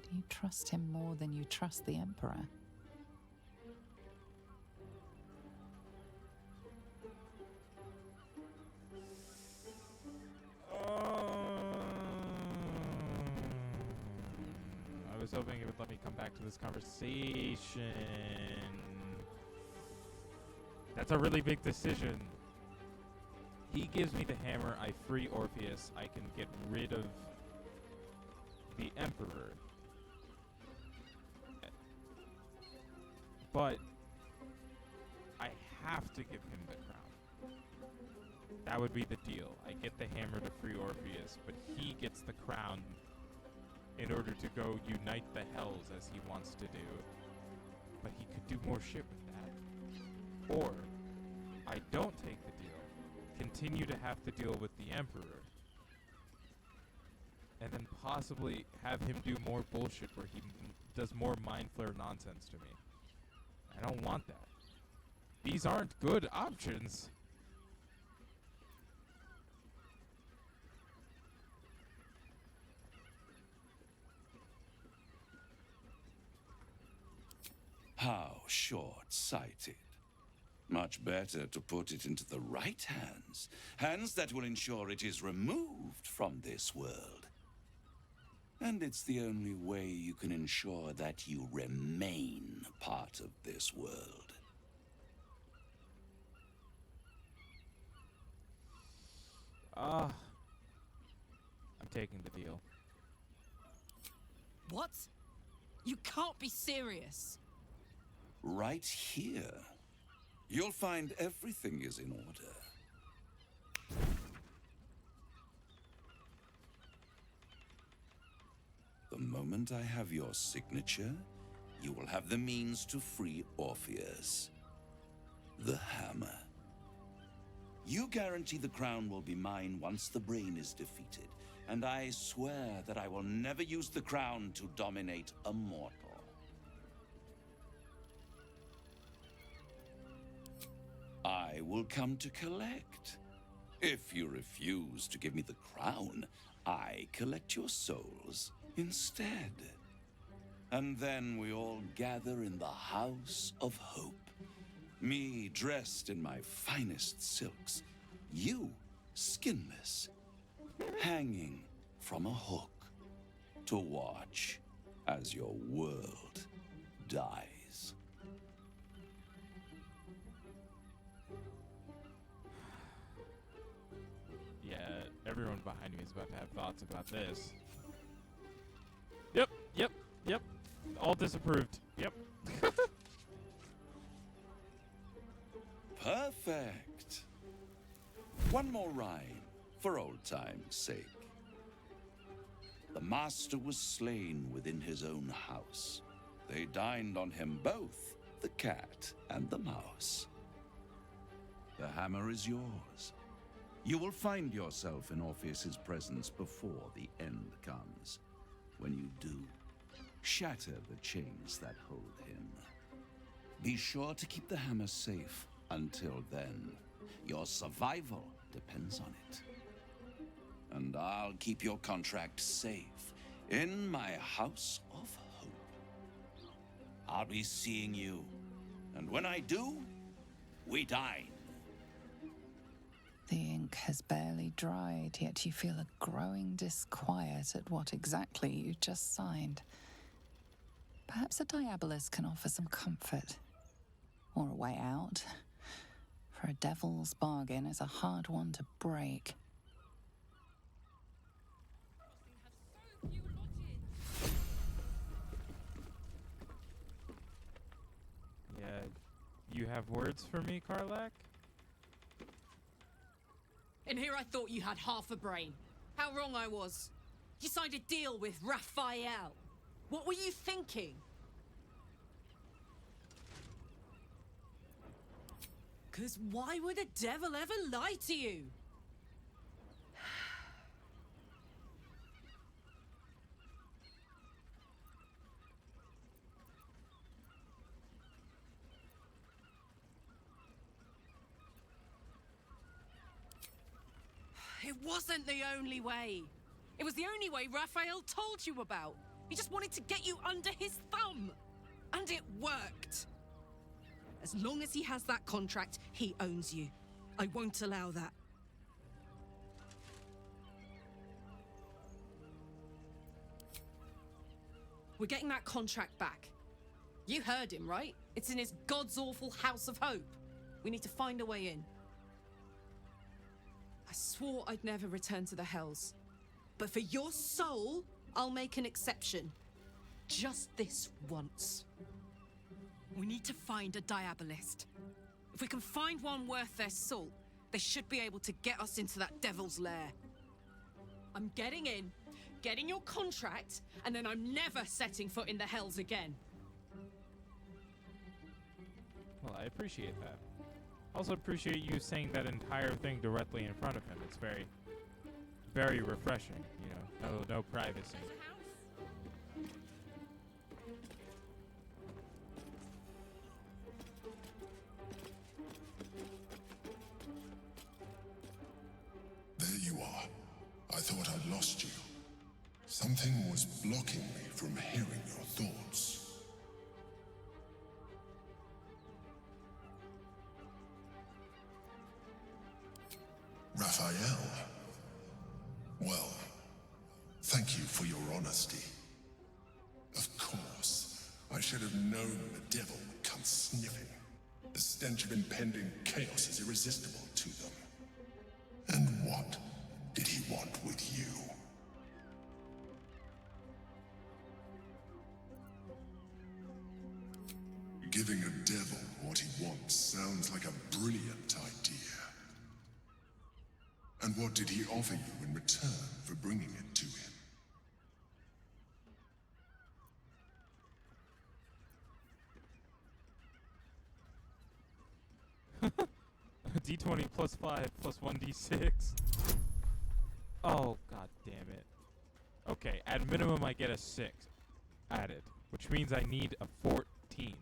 Do you trust him more than you trust the Emperor? was hoping it would let me come back to this conversation. That's a really big decision. He gives me the hammer, I free Orpheus, I can get rid of the Emperor. But I have to give him the crown. That would be the deal. I get the hammer to free Orpheus, but he gets the crown in order to go unite the Hells as he wants to do. But he could do more shit with that. Or I don't take the deal, continue to have to deal with the Emperor, and then possibly have him do more bullshit where he does more mind flare nonsense to me. I don't want that. These aren't good options. How short-sighted. Much better to put it into the right hands. Hands that will ensure it is removed from this world. And it's the only way you can ensure that you remain part of this world. I'm taking the deal. What? You can't be serious. Right here, you'll find everything is in order. The moment I have your signature, you will have the means to free Orpheus. The hammer. You guarantee the crown will be mine once the brain is defeated, and I swear that I will never use the crown to dominate a mortal. I will come to collect. If you refuse to give me the crown, I collect your souls instead. And then we all gather in the House of Hope. Me dressed in my finest silks, you skinless, hanging from a hook to watch as your world dies. Yeah, everyone behind me is about to have thoughts about this. Yep. All disapproved. Yep. Perfect. One more rhyme, for old time's sake. The master was slain within his own house. They dined on him both, the cat and the mouse. The hammer is yours. You will find yourself in Orpheus's presence before the end comes. When you do, shatter the chains that hold him. Be sure to keep the hammer safe until then. Your survival depends on it. And I'll keep your contract safe in my House of Hope. I'll be seeing you, and when I do, we dine. The ink has barely dried, yet you feel a growing disquiet at what exactly you just signed. Perhaps a diabolus can offer some comfort. Or a way out. For a devil's bargain is a hard one to break. Yeah, you have words for me, Karlak? In here I thought you had half a brain. How wrong I was. You signed a deal with Raphael. What were you thinking? Because why would a devil ever lie to you? It wasn't the only way. It was the only way Raphael told you about. He just wanted to get you under his thumb. And it worked. As long as he has that contract, he owns you. I won't allow that. We're getting that contract back. You heard him, right? It's in his god's awful House of Hope. We need to find a way in. I swore I'd never return to the Hells. But for your soul, I'll make an exception. Just this once. We need to find a Diabolist. If we can find one worth their salt, they should be able to get us into that devil's lair. I'm getting in, getting your contract, and then I'm never setting foot in the Hells again. Well, I appreciate that. Also appreciate you saying that entire thing directly in front of him. It's very, very refreshing, you know. No privacy. There you are. I thought I'd lost you. Something was blocking me from hearing your thoughts. Raphael. Well, thank you for your honesty. Of course, I should have known the devil would come sniffing. The stench of impending chaos is irresistible to them. And what did he want with you? Giving a devil what he wants sounds like a brilliant idea. And what did he offer you in return for bringing it to him? D20 plus 5 plus 1d6. Oh, god damn it. Okay, at minimum I get a 6 added, which means I need a 14.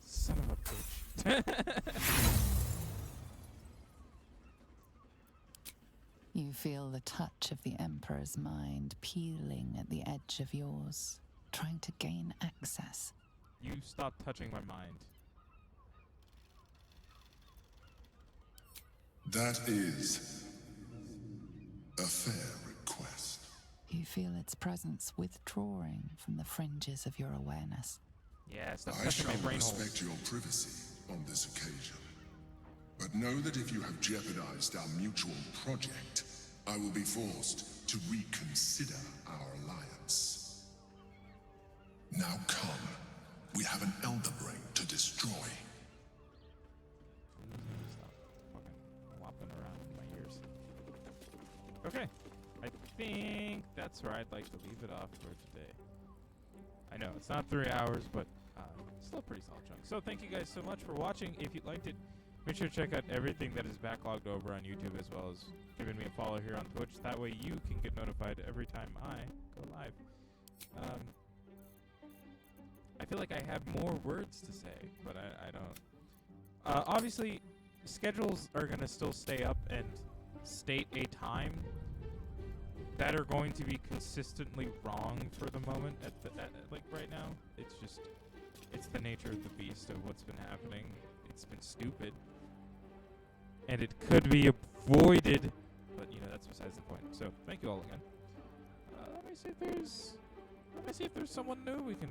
Son of a bitch. You feel the touch of the Emperor's mind peeling at the edge of yours, trying to gain access. You stop touching my mind. That is a fair request. You feel its presence withdrawing from the fringes of your awareness. Yeah, stop I touching shall my brain respect holes. your privacy on this occasion. But know that if you have jeopardized our mutual project, I will be forced to reconsider our alliance. Now come. We have an Elder Brain to destroy. Stop fucking whopping around in my ears. Okay, I think that's where I'd like to leave it off for today. I know, it's not 3 hours, but still a pretty solid chunk. So thank you guys so much for watching. If you liked it, make sure to check out everything that is backlogged over on YouTube, as well as giving me a follow here on Twitch. That way you can get notified every time I go live. I feel like I have more words to say, but I don't. Obviously, schedules are going to still stay up and state a time that are going to be consistently wrong for the moment. Like right now, it's the nature of the beast of what's been happening. It's been stupid, and it could be avoided, but you know that's besides the point. So thank you all again. Let me see if there's someone new we can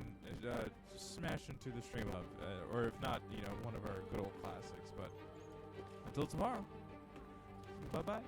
smash into the stream of, or if not, you know, one of our good old classics. But until tomorrow, bye bye.